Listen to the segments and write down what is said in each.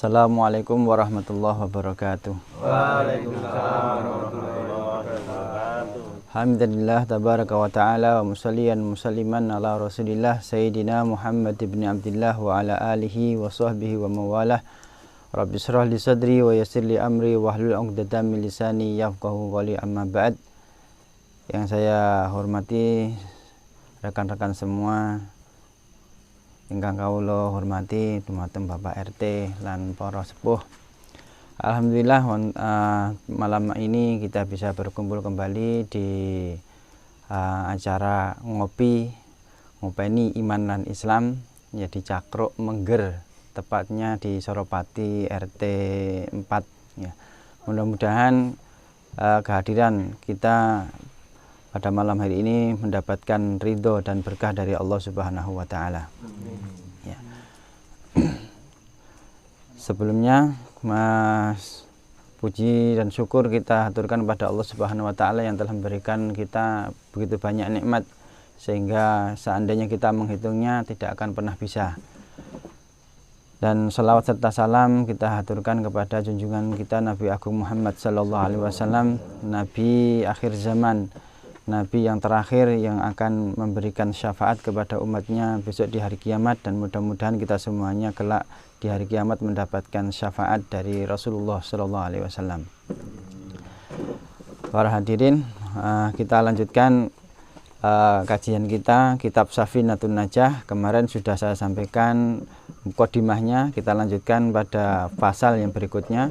Assalamualaikum warahmatullahi wabarakatuh. Waalaikumsalam warahmatullahi wabarakatuh. Alhamdulillah tabaraka wa ta'ala wa musalliyan musalliman ala rasulillah Sayyidina Muhammad ibn Abdillah wa ala alihi wa sahbihi wa mawalah. Rabbi syrah li sadri wa yassir li amri wa hlul 'uqdatam min lisani yafqahu qawli, amma ba'd. Yang saya hormati rekan-rekan semua, ingkang kawula hormati dumateng Bapak RT lan para sepuh. Alhamdulillah malam ini kita bisa berkumpul kembali di acara ngopeni iman dan Islam ya di Cakruk Mengger, tepatnya di Soropati RT 4 ya. Mudah-mudahan kehadiran kita pada malam hari ini mendapatkan ridho dan berkah dari Allah Subhanahu wa Ta'ala. Ya. Sebelumnya, Mas, puji dan syukur kita haturkan pada Allah Subhanahu wa Ta'ala yang telah memberikan kita begitu banyak nikmat, sehingga seandainya kita menghitungnya tidak akan pernah bisa. Dan salawat serta salam kita haturkan kepada junjungan kita Nabi Agung Muhammad sallallahu alaihi wasallam, Nabi akhir zaman, Nabi yang terakhir yang akan memberikan syafaat kepada umatnya besok di hari kiamat, dan mudah-mudahan kita semuanya kelak di hari kiamat mendapatkan syafaat dari Rasulullah sallallahu alaihi wasallam. Para hadirin, kita lanjutkan kajian kita kitab Safinatun Najah. Kemarin sudah saya sampaikan mukadimahnya, kita lanjutkan pada pasal yang berikutnya.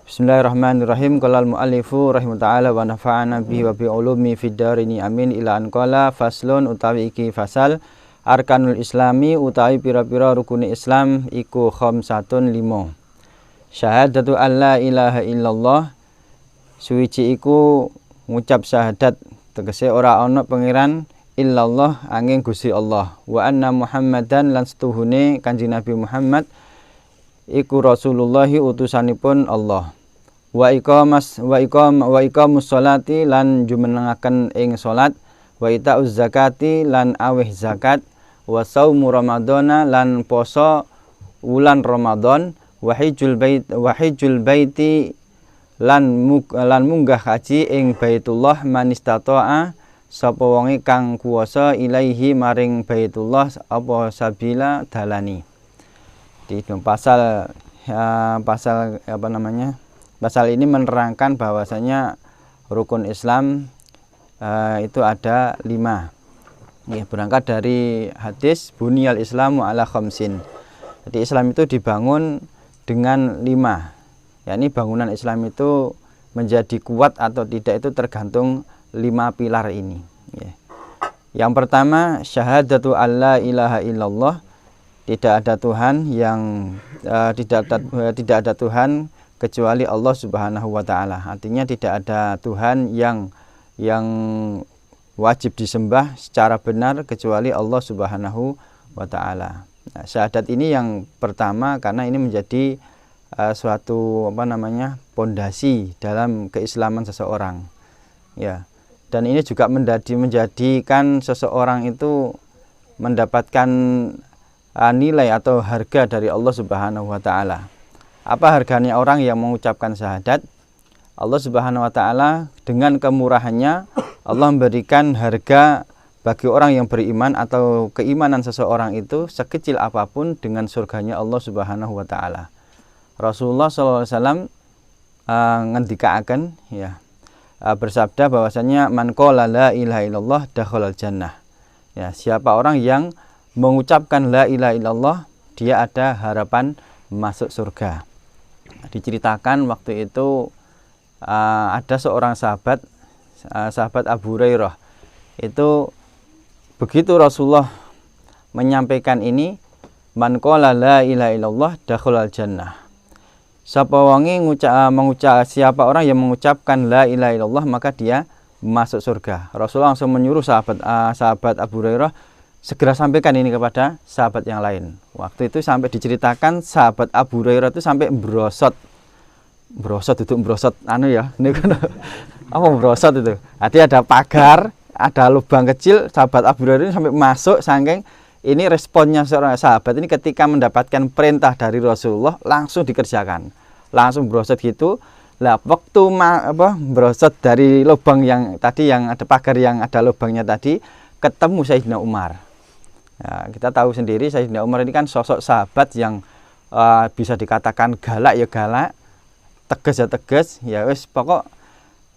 Bismillahirrahmanirrahim. Qala al-muallifu rahimahu ta'ala wa nafa'ana bihi wa bi ulumi fid darini amin. Ila an qala faslun utawi iki fasal arkanul islami utawi pira-pira rukune Islam iku khamsatun 5. Syahadatu alla ilaha illallah, suwiji iku ngucap syahadat tegese ora ana pangeran illallah angin Gusti Allah, wa anna Muhammadan lan setuhune Kanjeng Nabi Muhammad iku Rasulullah utusanipun Allah, wa iqamus sholati lan jumenengaken ing salat, wa itauz zakati lan aweh zakat, wa saumu ramadhana lan poso wulan Ramadan, wa hajjul baiti lan munggah haji ing Baitullah man istata'a sapa wonge kang kuwasa ilaihi maring Baitullah apa sabila dalani. Di pasal pasal ini menerangkan bahwasanya rukun Islam itu ada 5. Ya, berangkat dari hadis buniyal islamu ala khamsin. Jadi Islam itu dibangun dengan 5. yakni bangunan Islam itu menjadi kuat atau tidak itu tergantung 5 pilar ini. Ya. Yang pertama, syahadatu alla ilaha illallah, tidak ada Tuhan yang tidak ada Tuhan kecuali Allah Subhanahu wa Ta'ala. Artinya tidak ada Tuhan yang wajib disembah secara benar kecuali Allah Subhanahu wa Ta'ala. Nah, syahadat ini yang pertama karena ini menjadi suatu pondasi dalam keislaman seseorang. Ya. Dan ini juga menjadikan seseorang itu mendapatkan nilai atau harga dari Allah Subhanahu wa Ta'ala. Apa harganya orang yang mengucapkan syahadat? Allah Subhanahu wa Ta'ala dengan kemurahannya Allah memberikan harga bagi orang yang beriman atau keimanan seseorang itu sekecil apapun dengan surganya Allah Subhanahu wa Ta'ala. Rasulullah SAW ngendikaaken ya, bersabda bahwasanya man qala la ilaha illallah dakhalal jannah. Ya, siapa orang yang mengucapkan la ilaha illallah, dia ada harapan masuk surga. Diceritakan waktu itu ada seorang sahabat Abu Hurairah. Itu begitu Rasulullah menyampaikan ini, man qala la ilaha illallah dakhalal jannah. Siapa orang yang mengucapkan la ilaha illallah maka dia masuk surga. Rasulullah langsung menyuruh sahabat Abu Hurairah segera sampaikan ini kepada sahabat yang lain. Waktu itu sampai diceritakan sahabat Abu Hurairah itu sampai merosot itu. Artinya ada pagar, ada lubang kecil, sahabat Abu Hurairah sampai masuk saking ini responnya seorang sahabat ini ketika mendapatkan perintah dari Rasulullah langsung dikerjakan, langsung brosot gitu. Lah waktu brosot dari lubang yang tadi, yang ada pagar yang ada lubangnya tadi, ketemu Sayyidina Umar. Ya, kita tahu sendiri Sayyidina Umar ini kan sosok sahabat yang bisa dikatakan galak ya galak, tegas ya tegas, ya wis pokok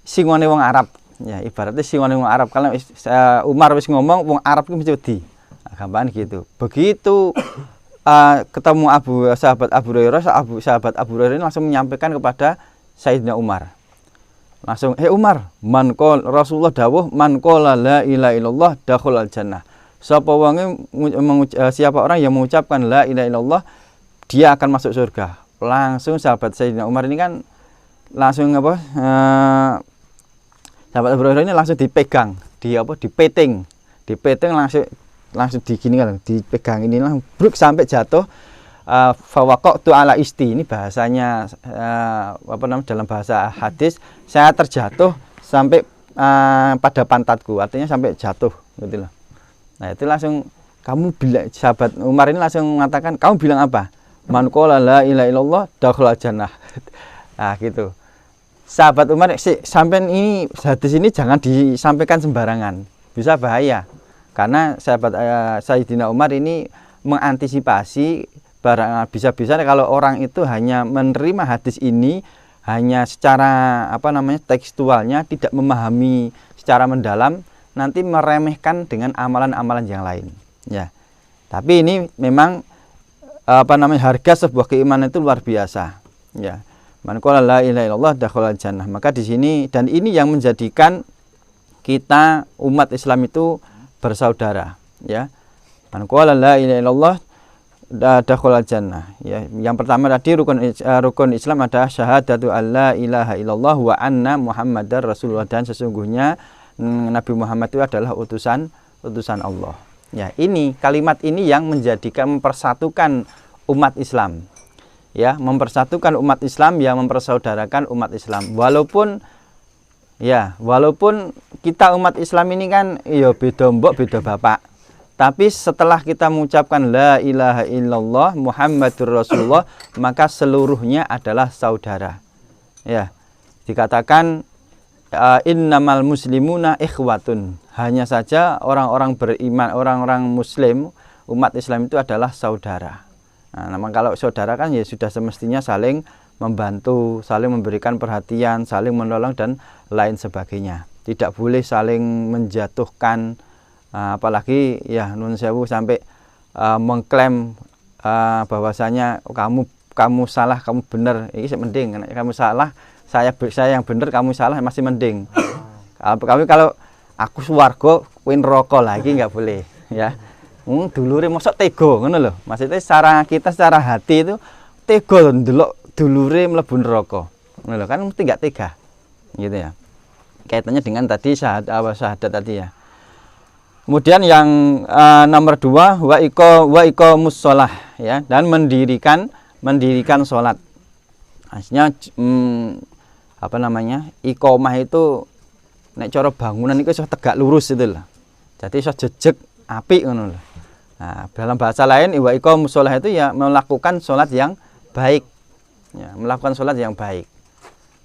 singone wong Arab. Ya ibaratnya singone wong Arab, kalau Umar wis ngomong wong Arab itu mesti wedi. Nah, gampangan gitu. Begitu ketemu sahabat Abu Hurairah ini langsung menyampaikan kepada Sayyidina Umar. Langsung, Umar, Rasulullah dawuh man qala la ilaha illallah dakhulal jannah. Siapa orang yang mengucapkan la ilaha illallah, dia akan masuk surga. Langsung sahabat Sayyidina Umar ini kan langsung sahabat Abu Hurairah ini langsung dipegang, dipeting langsung digini kan, dipegang ini langsung bruk sampai jatuh. Fawaqtu ala isti, ini bahasanya dalam bahasa hadis, saya terjatuh sampai pada pantatku, artinya sampai jatuh gitu loh. Nah itu langsung kamu bilang, sahabat Umar ini langsung mengatakan, kamu bilang apa? Man qala la ilaha illallah dakhulal jannah. Nah gitu. Sahabat Umar, sampai ini hadis ini jangan disampaikan sembarangan, bisa bahaya. Karena sahabat Sayyidina Umar ini mengantisipasi bisa-bisa kalau orang itu hanya menerima hadis ini hanya secara tekstualnya, tidak memahami secara mendalam, nanti meremehkan dengan amalan-amalan yang lain. Ya. Tapi ini memang harga sebuah keimanan itu luar biasa. Ya. Man qala la ilaha illallah dakhalal jannah. Maka di sini, dan ini yang menjadikan kita umat Islam itu bersaudara, ya. Man qala la ilaha illallah dakhalal jannah. Ya, yang pertama tadi rukun Islam adalah syahadatu alla ilaha illallah wa anna Muhammadar Rasulullah, dan sesungguhnya Nabi Muhammad itu adalah utusan Allah. Ya, ini kalimat ini yang mempersatukan umat Islam. Ya, mempersatukan umat Islam, yang mempersaudarakan umat Islam. Walaupun kita umat Islam ini kan ya beda mbok beda bapak. Tapi setelah kita mengucapkan la ilaha illallah Muhammadur Rasulullah, maka seluruhnya adalah saudara. Ya. Dikatakan innamal muslimuna ikhwatun. Hanya saja orang-orang beriman, orang-orang muslim, umat Islam itu adalah saudara. Nah, memang kalau saudara kan ya sudah semestinya saling membantu, saling memberikan perhatian, saling menolong dan lain sebagainya. Tidak boleh saling menjatuhkan, apalagi ya nun sewu sampai mengklaim bahwasanya kamu salah, kamu benar. Ini mending, kamu salah, saya yang benar, kamu salah, masih mending. Kalau aku swarga, kowe neraka lagi nggak boleh, ya. Dulure mosok tega ngono lho. Maksudnya secara hati itu tega ndelok dulure mlebu neraka. Ngono lho, kan mesti enggak tega. Gitu ya. Kaitannya dengan tadi syahadat tadi ya. Kemudian yang nomor 2 wa iqamus shalah, ya, dan mendirikan salat. Maksudnya iqamah itu nek cara bangunan itu iso tegak lurus itu loh. Jadi iso jejeg apik ngono lho. Nah, dalam bahasa lain wa iqamus shalah itu ya melakukan salat yang baik. Ya, melakukan salat yang baik.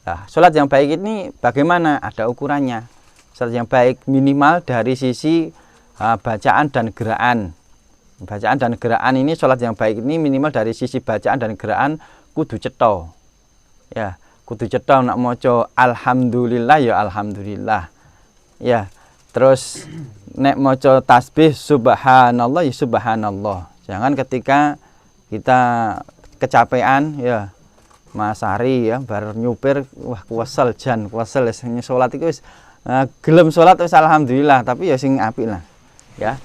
Nah, salat yang baik ini bagaimana? Ada ukurannya. Salat yang baik minimal dari sisi bacaan dan gerakan. Bacaan dan gerakan ini, salat yang baik ini minimal dari sisi bacaan dan gerakan kudu cetha. Ya, kudu cetha, nak maca alhamdulillah ya alhamdulillah. Ya, terus nek maca tasbih subhanallah ya subhanallah. Jangan ketika kita kecapean ya Mas Ari ya bar nyupir wah kuwesel sing salat iku wis gelem salat wis alhamdulillah, tapi ya sing apik lah. Ya.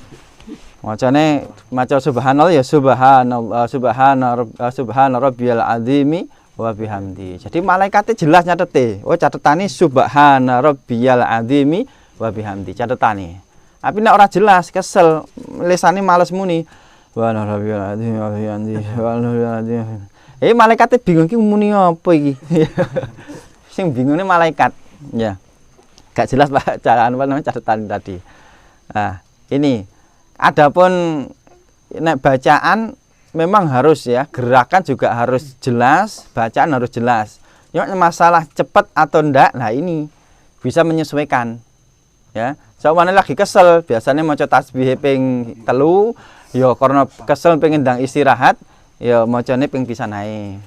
Maca subhanallah ya subhanallah subhana rabbiyal azimi wa bihamdi. Jadi malaikatnya jelas nyatete. Oh catetane subhana rabbiyal azimi wa bihamdi catetane. Tapi nek ora jelas kesel, lisane males muni. Wa rabbiyal azimi wa bihamdi. Malaikatnya bingung ki muni apa iki. Sing bingungnya malaikat. Ya. Gak jelas Pak catatan tadi. Nah, ini adapun nek bacaan memang harus ya, gerakan juga harus jelas, bacaan harus jelas. Cuma masalah cepat atau enggak, nah ini bisa menyesuaikan. Ya, sawane lagi kesel, biasanya maca tasbih ping 3, ya karena kesel pengen ndang istirahat, ya macane ping pisan ae.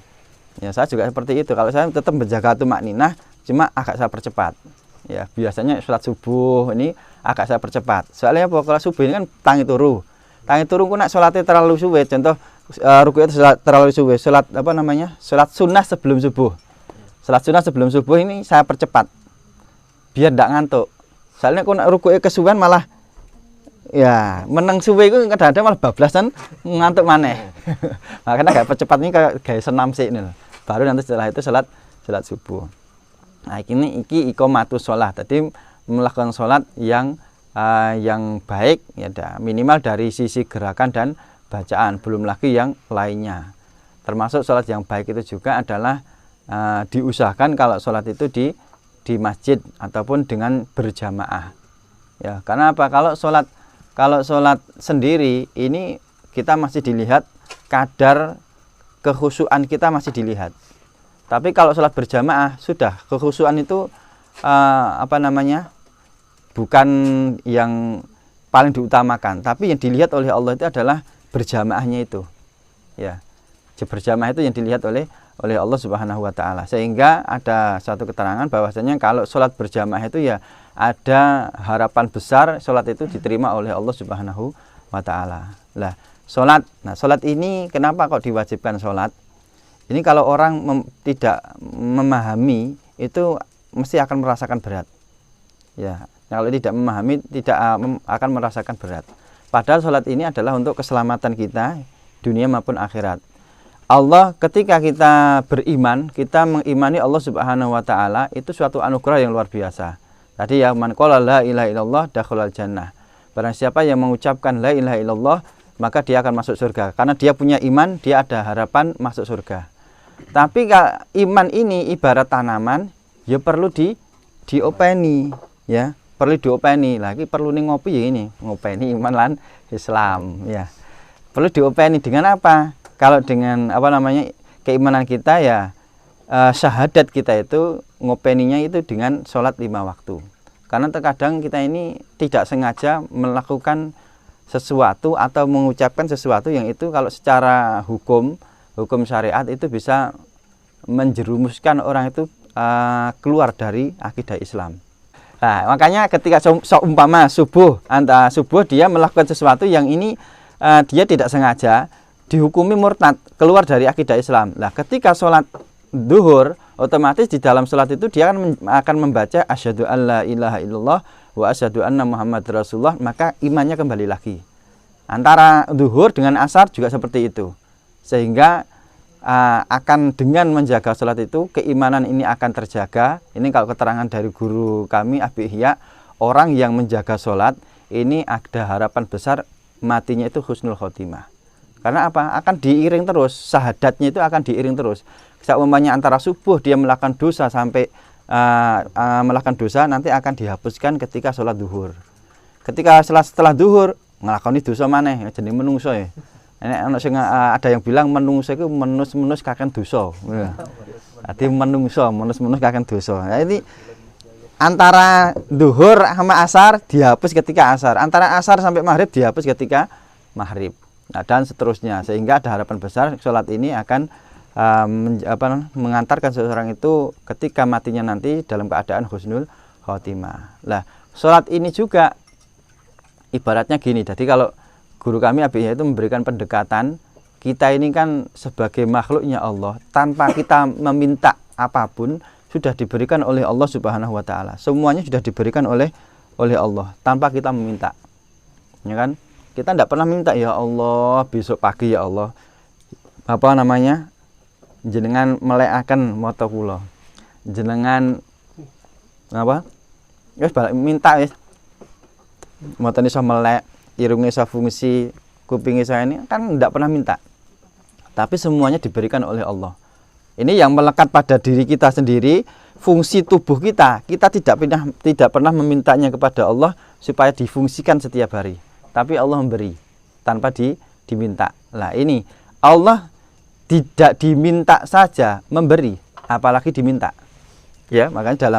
Ya saya juga seperti itu. Kalau saya tetap menjaga tumakninah, cuma agak saya percepat. Ya, biasanya sholat subuh ini agak saya percepat. Soalnya apa? Kalau subuh ini kan tangi turu. Tangi turu ku nek sholatnya terlalu suwe, contoh ruku itu terlalu suwe, sholat apa namanya? Sholat sunnah sebelum subuh. Sholat sunnah sebelum subuh ini saya percepat. Biar ndak ngantuk. Soalnya ku nek rukuke kesuwen malah ya meneng suwe ku kadang-kadang malah bablasan ngantuk maneh. Makanya agak percepat ini kayak senam sih ini. Baru nanti setelah itu sholat subuh. Nah, iki iqamatus sholat. Tadi melakukan sholat yang baik ya, minimal dari sisi gerakan dan bacaan, belum lagi yang lainnya. Termasuk sholat yang baik itu juga adalah diusahakan kalau sholat itu di masjid ataupun dengan berjamaah. Ya, karena apa? Kalau sholat sendiri ini kita masih dilihat kadar kekhusyuan kita masih dilihat. Tapi kalau sholat berjamaah sudah kekhusyuan itu bukan yang paling diutamakan, tapi yang dilihat oleh Allah itu adalah berjamaahnya itu. Ya, berjamaah itu yang dilihat oleh Allah Subhanahu wa taala. Sehingga ada satu keterangan bahwasanya kalau sholat berjamaah itu ya ada harapan besar sholat itu diterima oleh Allah Subhanahu wa taala. Nah, sholat ini kenapa kok diwajibkan sholat? Ini kalau orang tidak memahami itu mesti akan merasakan berat. Ya, kalau tidak memahami tidak akan merasakan berat. Padahal sholat ini adalah untuk keselamatan kita dunia maupun akhirat. Allah ketika kita beriman, kita mengimani Allah Subhanahu wa taala itu suatu anugerah yang luar biasa. Tadi ya man qala la ilaha illallah dakhalal jannah. Barang siapa yang mengucapkan la ilaha illallah maka dia akan masuk surga. Karena dia punya iman, dia ada harapan masuk surga. Tapi kalau iman ini ibarat tanaman, ya perlu diopeni, ya perlu diopeni. Lagi perlu nih ngopi ya ini, ngopeni iman lan Islam, ya perlu diopeni dengan apa? Kalau dengan keimanan kita ya syahadat kita itu ngopeninya itu dengan sholat 5 waktu. Karena terkadang kita ini tidak sengaja melakukan sesuatu atau mengucapkan sesuatu yang itu kalau secara hukum syariat itu bisa menjerumuskan orang itu keluar dari akidah Islam. Nah, makanya ketika seumpama subuh dia melakukan sesuatu yang ini dia tidak sengaja dihukumi murtad, keluar dari akidah Islam. Nah, ketika sholat duhur, otomatis di dalam sholat itu dia akan membaca asyhadu alla ilaha illallah wa asyhadu anna Muhammad Rasulullah, maka imannya kembali lagi. Antara duhur dengan asar juga seperti itu. Sehingga akan dengan menjaga sholat itu keimanan ini akan terjaga. Ini kalau keterangan dari guru kami Abi Ihya, orang yang menjaga sholat ini ada harapan besar matinya itu husnul khotimah. Karena apa? Akan diiring terus, syahadatnya itu akan diiring terus. Seumpamanya antara subuh dia melakukan dosa sampai melakukan dosa, nanti akan dihapuskan ketika sholat duhur. Ketika setelah duhur ngelakoni dosa maneh, jadi menungso ya. Ada yang bilang menungso itu menus kakek dosa. Jadi menus kakek dosa. Nah, ini antara duhur sama asar dihapus ketika asar, antara asar sampai maghrib dihapus ketika maghrib. Nah, dan seterusnya, sehingga ada harapan besar sholat ini akan mengantarkan seseorang itu ketika matinya nanti dalam keadaan husnul khotimah. Nah, sholat ini juga ibaratnya gini. Jadi kalau guru kami Abi Ihya itu memberikan pendekatan, kita ini kan sebagai makhluknya Allah, tanpa kita meminta apapun sudah diberikan oleh Allah Subhanahu wa taala. Semuanya sudah diberikan oleh Allah tanpa kita meminta. Ya kan? Kita tidak pernah minta, ya Allah besok pagi ya Allah jenengan melekaken mata kula. Jenengan minta wis. Mata iso melek, irungnya iso fungsi, kupingnya iso ini kan tidak pernah minta. Tapi semuanya diberikan oleh Allah. Ini yang melekat pada diri kita sendiri, fungsi tubuh kita tidak pernah memintanya kepada Allah supaya difungsikan setiap hari. Tapi Allah memberi tanpa diminta. Lah ini Allah tidak diminta saja memberi, apalagi diminta. Ya, makanya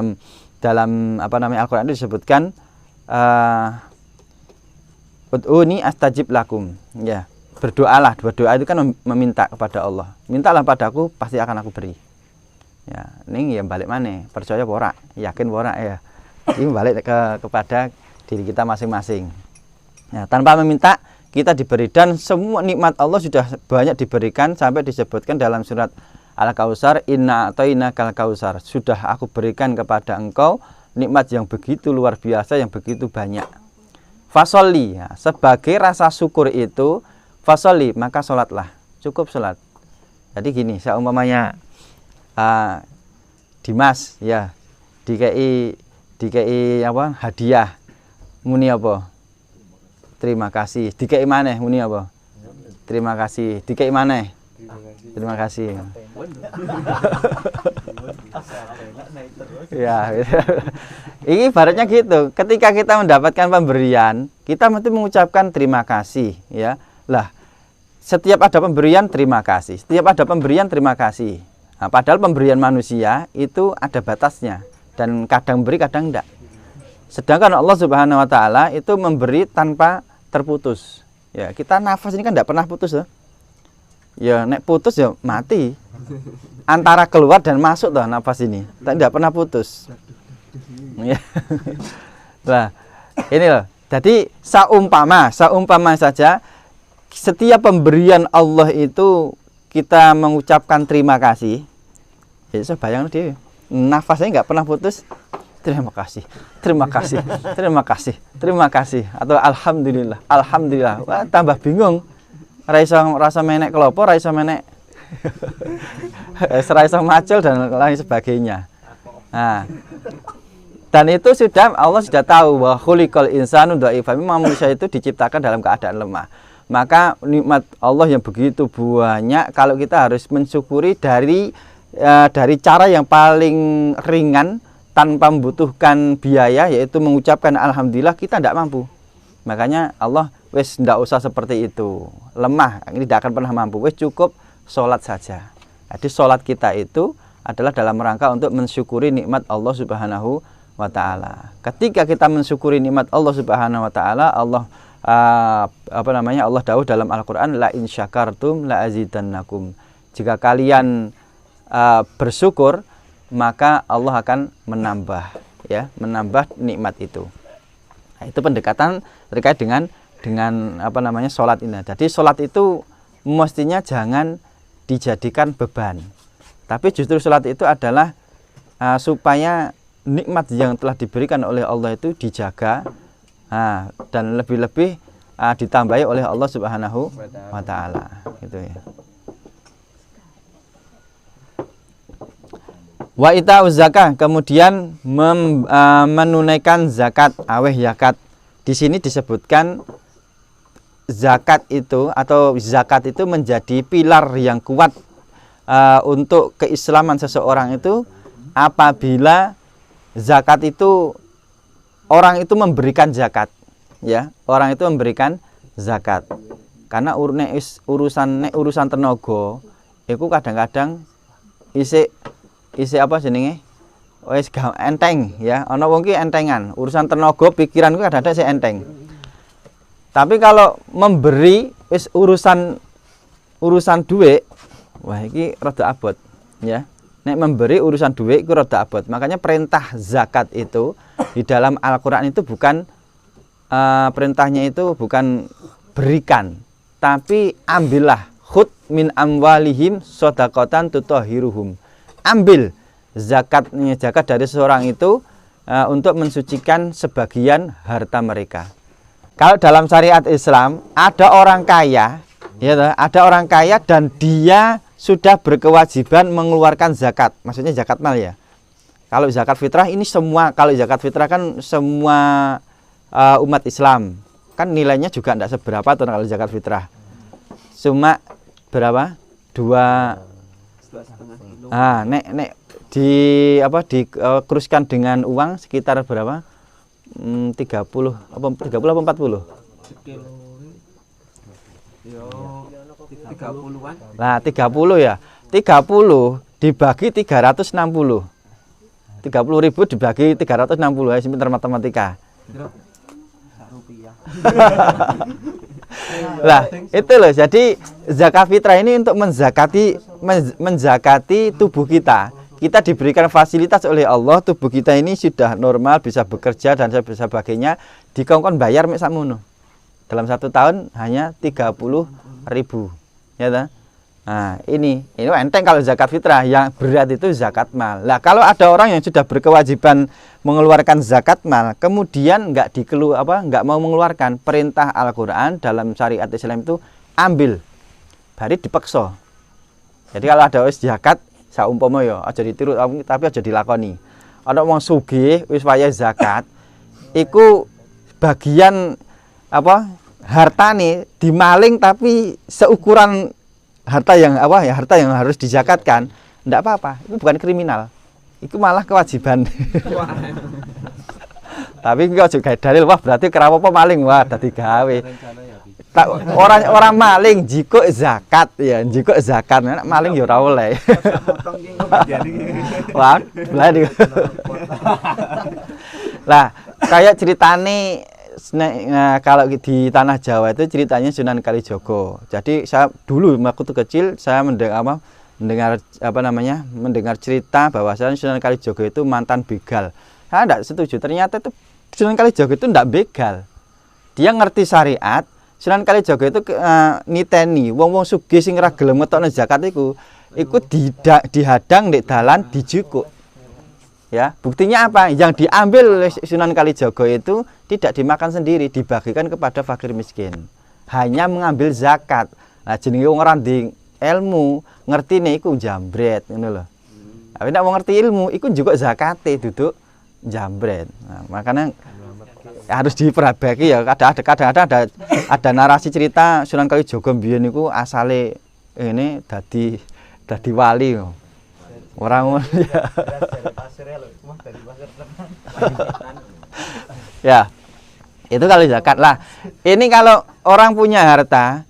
dalam Al-Qur'an itu disebutkan ud'uni astajib lakum. Ya, berdoalah. Berdoa itu kan meminta kepada Allah. Mintalah padaku, pasti akan aku beri. Ya, ini yang balik mana? Percaya ora? Yakin ora ya? Ini balik kepada diri kita masing-masing. Ya, tanpa meminta kita diberi, dan semua nikmat Allah sudah banyak diberikan sampai disebutkan dalam surat Al-Kautsar, inna a'tainakal kautsar. Sudah aku berikan kepada engkau nikmat yang begitu luar biasa, yang begitu banyak. Fasolli, ya, sebagai rasa syukur itu fasolli, maka sholatlah, cukup sholat. Jadi gini, seumpamanya Dimas ya dikei apa hadiah, muni apa? Terima kasih. Dikei maneh muni apa? Terima kasih. Dikei maneh? Terima kasih. Ya, ini ibaratnya gitu. Ketika kita mendapatkan pemberian, kita mesti mengucapkan terima kasih, ya. Lah, setiap ada pemberian terima kasih. Setiap ada pemberian terima kasih. Nah, padahal pemberian manusia itu ada batasnya, dan kadang beri, kadang enggak. Sedangkan Allah Subhanahu wa taala itu memberi tanpa terputus. Ya, kita nafas ini kan enggak pernah putus ya. Ya, nek putus ya mati. Antara keluar dan masuk tuh nafas ini. Tidak pernah putus. Ya. Nah, ini loh. Jadi saumpama saja setiap pemberian Allah itu kita mengucapkan terima kasih. Ya, saya bayangkan dia nafasnya nggak pernah putus. Terima kasih, terima kasih, terima kasih, terima kasih, atau alhamdulillah, alhamdulillah. Wah, tambah bingung. Rasa menek kelopo, rasa menek, rasa macul dan lain sebagainya. Nah, dan itu sudah Allah sudah tahu bahwa khuliqal insanu dhaifan, manusia itu diciptakan dalam keadaan lemah. Maka nikmat Allah yang begitu banyak, kalau kita harus mensyukuri dari cara yang paling ringan tanpa membutuhkan biaya, yaitu mengucapkan alhamdulillah, kita tidak mampu. Makanya Allah wes tidak usah seperti itu, lemah, ini tidak akan pernah mampu, wes cukup sholat saja. Jadi sholat kita itu adalah dalam rangka untuk mensyukuri nikmat Allah Subhanahu wa ta'ala. Ketika kita mensyukuri nikmat Allah Subhanahu wa ta'ala, Allah Allah dawuh dalam Al-Qur'an, la in syakartum la azidannakum. Jika kalian bersyukur, maka Allah akan menambah, ya, menambah nikmat itu. Nah, itu pendekatan terkait dengan sholat ini. Jadi sholat itu mestinya jangan dijadikan beban, tapi justru sholat itu adalah supaya nikmat yang telah diberikan oleh Allah itu dijaga, dan lebih-lebih ditambahi oleh Allah Subhanahu wa ta'ala, gitu ya. Wa ita'uz zakah, kemudian menunaikan zakat, aweh zakat. Di sini disebutkan zakat itu menjadi pilar yang kuat untuk keislaman seseorang itu apabila zakat itu orang itu memberikan zakat, ya, orang itu memberikan zakat. Karena urusan tenaga itu kadang-kadang isi apa jenenge? Wis enteng, ya. Ana wong ki entengan, urusan tenaga pikiran ku kadang-kadang sik enteng. Tapi kalau memberi wis urusan duit, wah iki rada abot, ya. Nek memberi urusan duit iku rada abot. Makanya perintah zakat itu di dalam Al-Qur'an itu bukan perintahnya itu bukan berikan, tapi ambillah khud min amwalihim shadaqatan tutahhiruhum. Ambil zakat dari seseorang itu untuk mensucikan sebagian harta mereka. Kalau dalam syariat Islam ada orang kaya, ya, ada orang kaya dan dia sudah berkewajiban mengeluarkan zakat, maksudnya zakat mal, ya. Kalau zakat fitrah ini semua, kalau zakat fitrah kan semua umat Islam, kan nilainya juga tidak seberapa tuh kalau zakat fitrah. Cuma berapa? 2,5. Nek dikuruskan dengan uang sekitar berapa? 30 apa 40? Yo 30-an. Nah, 30 ya. 30 dibagi 360. 30.000 dibagi 360 ya, pinter matematika. Rupiah. Lah, itu loh. Jadi zakat fitrah ini untuk menzakati tubuh kita. Kita diberikan fasilitas oleh Allah, tubuh kita ini sudah normal, bisa bekerja dan sebagainya. Dikongkon bayar mek sakmono. Dalam 1 tahun hanya 30.000. Ya ta? Nah, ini enteng kalau zakat fitrah. Yang berat itu zakat mal. Lah, kalau ada orang yang sudah berkewajiban mengeluarkan zakat mal, kemudian nggak mau mengeluarkan, perintah Al-Qur'an dalam syariat Islam itu ambil. Bari dipaksa. Jadi kalau ada wis zakat saumpama ya aja ditiru tapi aja dilakoni. Ana wong sugih wis wayah zakat, iku bagian hartane dimaling tapi seukuran harta yang harus dizakatkan, ndak apa-apa. Itu bukan kriminal. Itu malah kewajiban. Tapi kok juga dalil wah berarti kerapo maling wah dadi gawe. Orang maling jiko zakat ya, jiko zakat nek maling ya ora oleh. Wah, lah kayak ceritane kalau di tanah Jawa itu ceritanya Sunan Kalijogo. Jadi saya dulu waktu kecil saya mendengar cerita bahwasanya Sunan Kalijogo itu mantan begal. Saya tidak setuju. Ternyata itu Sunan Kalijogo itu tidak begal. Dia ngerti syariat. Sunan Kalijogo itu niteni wong-wong sugih sing ora gelem ngetokno zakat iku dihadang ndek dalan dijukuk. Ya, buktinya apa? Yang diambil oleh Sunan Kalijogo itu tidak dimakan sendiri, dibagikan kepada fakir miskin. Hanya mengambil zakat. Nah, jenenge wong ora ndek ilmu, ngertine iku jambret ngono lho. Tapi nek wong ngerti ilmu iku juga zakate duduk jambret. Nah, makanya harus diperbaiki ya. Kadang-kadang ada narasi cerita Sunan Kalijogo mbiyen niku asale ini dadi wali. Orang ya. Itu kalau zakat lah. Ini kalau orang punya harta,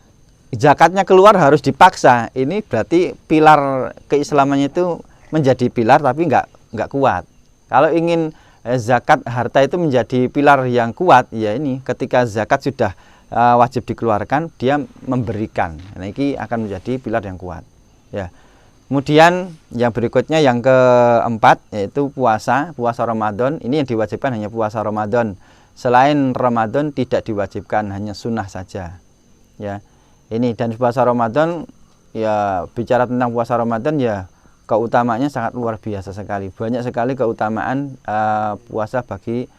zakatnya keluar harus dipaksa. Ini berarti pilar keislamannya itu menjadi pilar tapi nggak kuat. Kalau ingin zakat harta itu menjadi pilar yang kuat, ya ini ketika zakat sudah wajib dikeluarkan, dia memberikan. Nah, ini akan menjadi pilar yang kuat. Ya. Kemudian yang berikutnya yang keempat yaitu puasa Ramadan. Ini yang diwajibkan hanya puasa Ramadan. Selain Ramadan tidak diwajibkan, hanya sunnah saja. Ya. Ini dan puasa Ramadan ya, bicara tentang puasa Ramadan ya, keutamaannya sangat luar biasa sekali. Banyak sekali keutamaan puasa bagi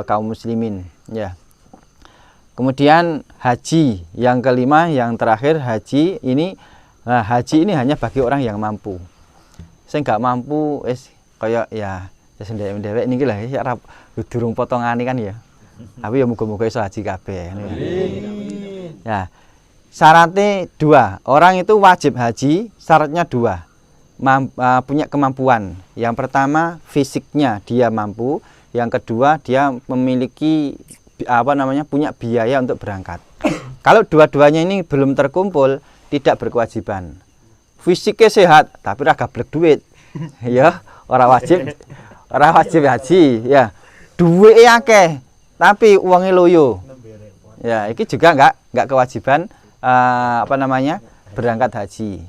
kaum muslimin, ya. Kemudian haji yang kelima, yang terakhir haji ini. Nah, haji ini hanya bagi orang yang mampu. Saya nggak mampu, kayak ya sendiri-sendiri ini lah ya durung potongane kan ya. Tapi ya muga-muga iso haji kabeh. Ya. Syaratnya 2. Orang itu wajib haji, syaratnya 2. Punya kemampuan. Yang pertama fisiknya dia mampu, yang kedua dia memiliki punya biaya untuk berangkat. Kalau dua-duanya ini belum terkumpul, tidak berkewajiban. Fisiknya sehat tapi ora gablek duit. Ya, ora wajib haji, ya. Duwike akeh tapi uangnya loyo. Ya, ini juga enggak kewajiban berangkat haji.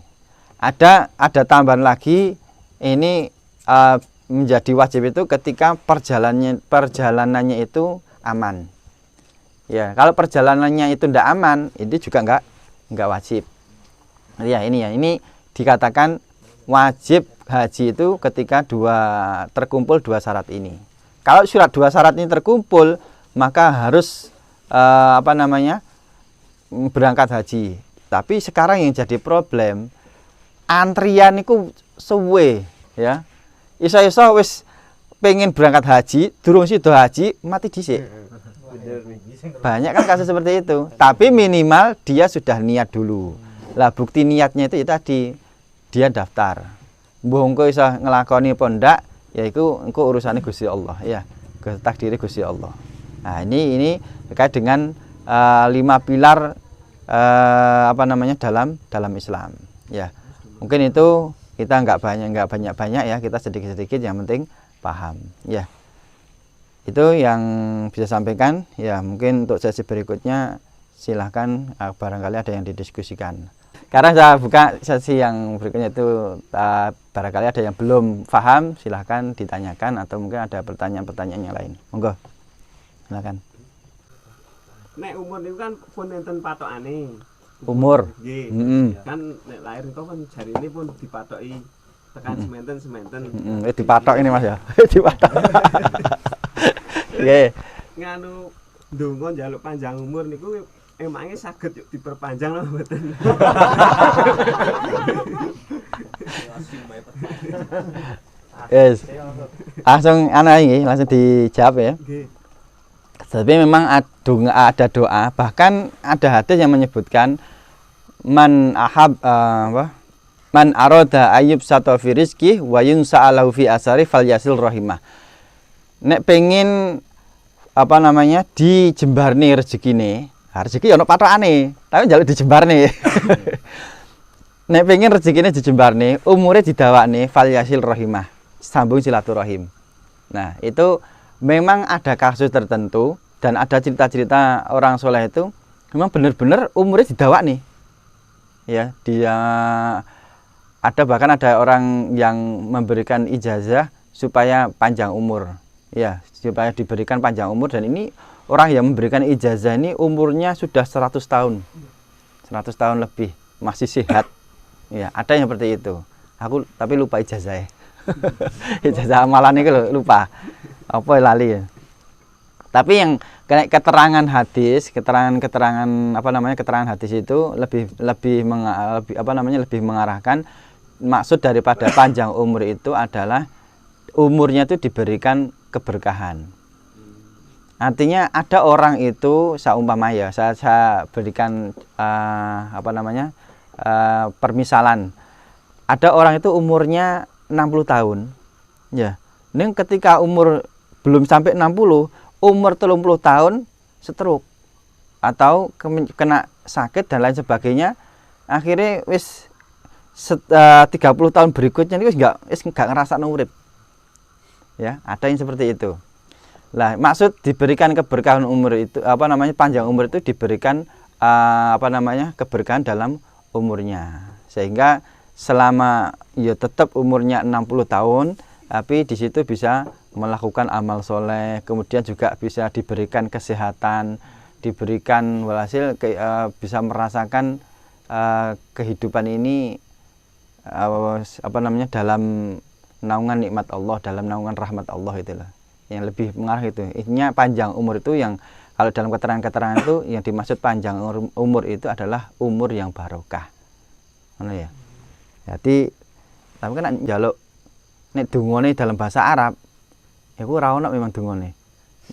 Ada tambahan lagi, ini menjadi wajib itu ketika perjalanannya itu aman. Ya, kalau perjalanannya itu tidak aman, itu juga enggak wajib. Ya, ini dikatakan wajib haji itu ketika terkumpul 2 syarat ini. Kalau surat 2 syarat ini terkumpul, maka harus berangkat haji. Tapi sekarang yang jadi problem, antrian itu suwe, ya. Iso-iso wis pengen berangkat haji, durung sida haji, mati dhisik. Banyak kan kasus seperti itu. Tapi minimal dia sudah niat dulu. Lah bukti niatnya itu tadi dia daftar. Mbah engko iso nglakoni apa ndak, ya engko urusane Gusti Allah, ya. Takdire Gusti Allah. Nah, ini terkait dengan 5 pilar apa namanya dalam Islam. Ya, mungkin itu kita nggak banyak ya, kita sedikit-sedikit, yang penting paham. Ya, itu yang bisa sampaikan. Ya, mungkin untuk sesi berikutnya silahkan barangkali ada yang didiskusikan. Karena saya buka sesi yang berikutnya itu barangkali ada yang belum paham, silahkan ditanyakan atau mungkin ada pertanyaan-pertanyaan yang lain. Monggo, silakan. Nek umur itu kan pun enten patokane. Umur. Nggih. Kan nek lahir itu kan jari ini pun dipatoki tekan sementen. Dipatok ini Mas ya. Dipatok. Nggih. Nganu ndonga njaluk panjang umur niku emangnya saged yuk diperpanjang lho mboten. Yes. Langsung langsung dijawab ya. Nggih. Tapi memang ada doa, bahkan ada hadis yang menyebutkan man arada ayyub sato fi rizki wa yunsa'alahu fi asari falyasil rahimah. Nek pengen apa namanya dijembarne rezekine, rezeki ono patokane, tapi njaluk dijembarne. Nek pengen rezekine dijembarne, umure didawakne falyasil rahimah, sambung silaturahim. Nah, itu memang ada kasus tertentu dan ada cerita-cerita orang soleh itu memang benar-benar umurnya didawak nih. Ya, dia bahkan ada orang yang memberikan ijazah supaya panjang umur. Ya, supaya diberikan panjang umur, dan ini orang yang memberikan ijazah ini umurnya sudah 100 tahun. 100 tahun lebih, masih sehat. Ya, ada yang seperti itu. Aku tapi lupa ijazahnya. Ijazah amalan itu lupa. Apa lali ya. Tapi yang keterangan hadis, keterangan hadis itu lebih mengarahkan maksud daripada panjang umur itu adalah umurnya itu diberikan keberkahan. Artinya ada orang itu seumpama ya, saya berikan permisalan. Ada orang itu umurnya 60 tahun. Ya. Ini ketika umur belum sampai 60, umur 30 tahun stroke atau kena sakit dan lain sebagainya, akhirnya wis 30 tahun berikutnya ini wis enggak ngerasa urip. Ya, ada yang seperti itu. Lah, maksud diberikan keberkahan umur itu panjang umur itu diberikan keberkahan dalam umurnya. Sehingga selama ya tetap umurnya 60 tahun, tapi di situ bisa melakukan amal soleh, kemudian juga bisa diberikan kesehatan, diberikan walhasil bisa merasakan kehidupan ini dalam naungan nikmat Allah, dalam naungan rahmat Allah, itulah yang lebih mengarah itu. Intinya panjang umur itu, yang kalau dalam keterangan-keterangan itu yang dimaksud panjang umur itu adalah umur yang barokah. Mana ya? Jadi tapi kan njaluk nek dungane dalam bahasa Arab iku ora ono memang dungane.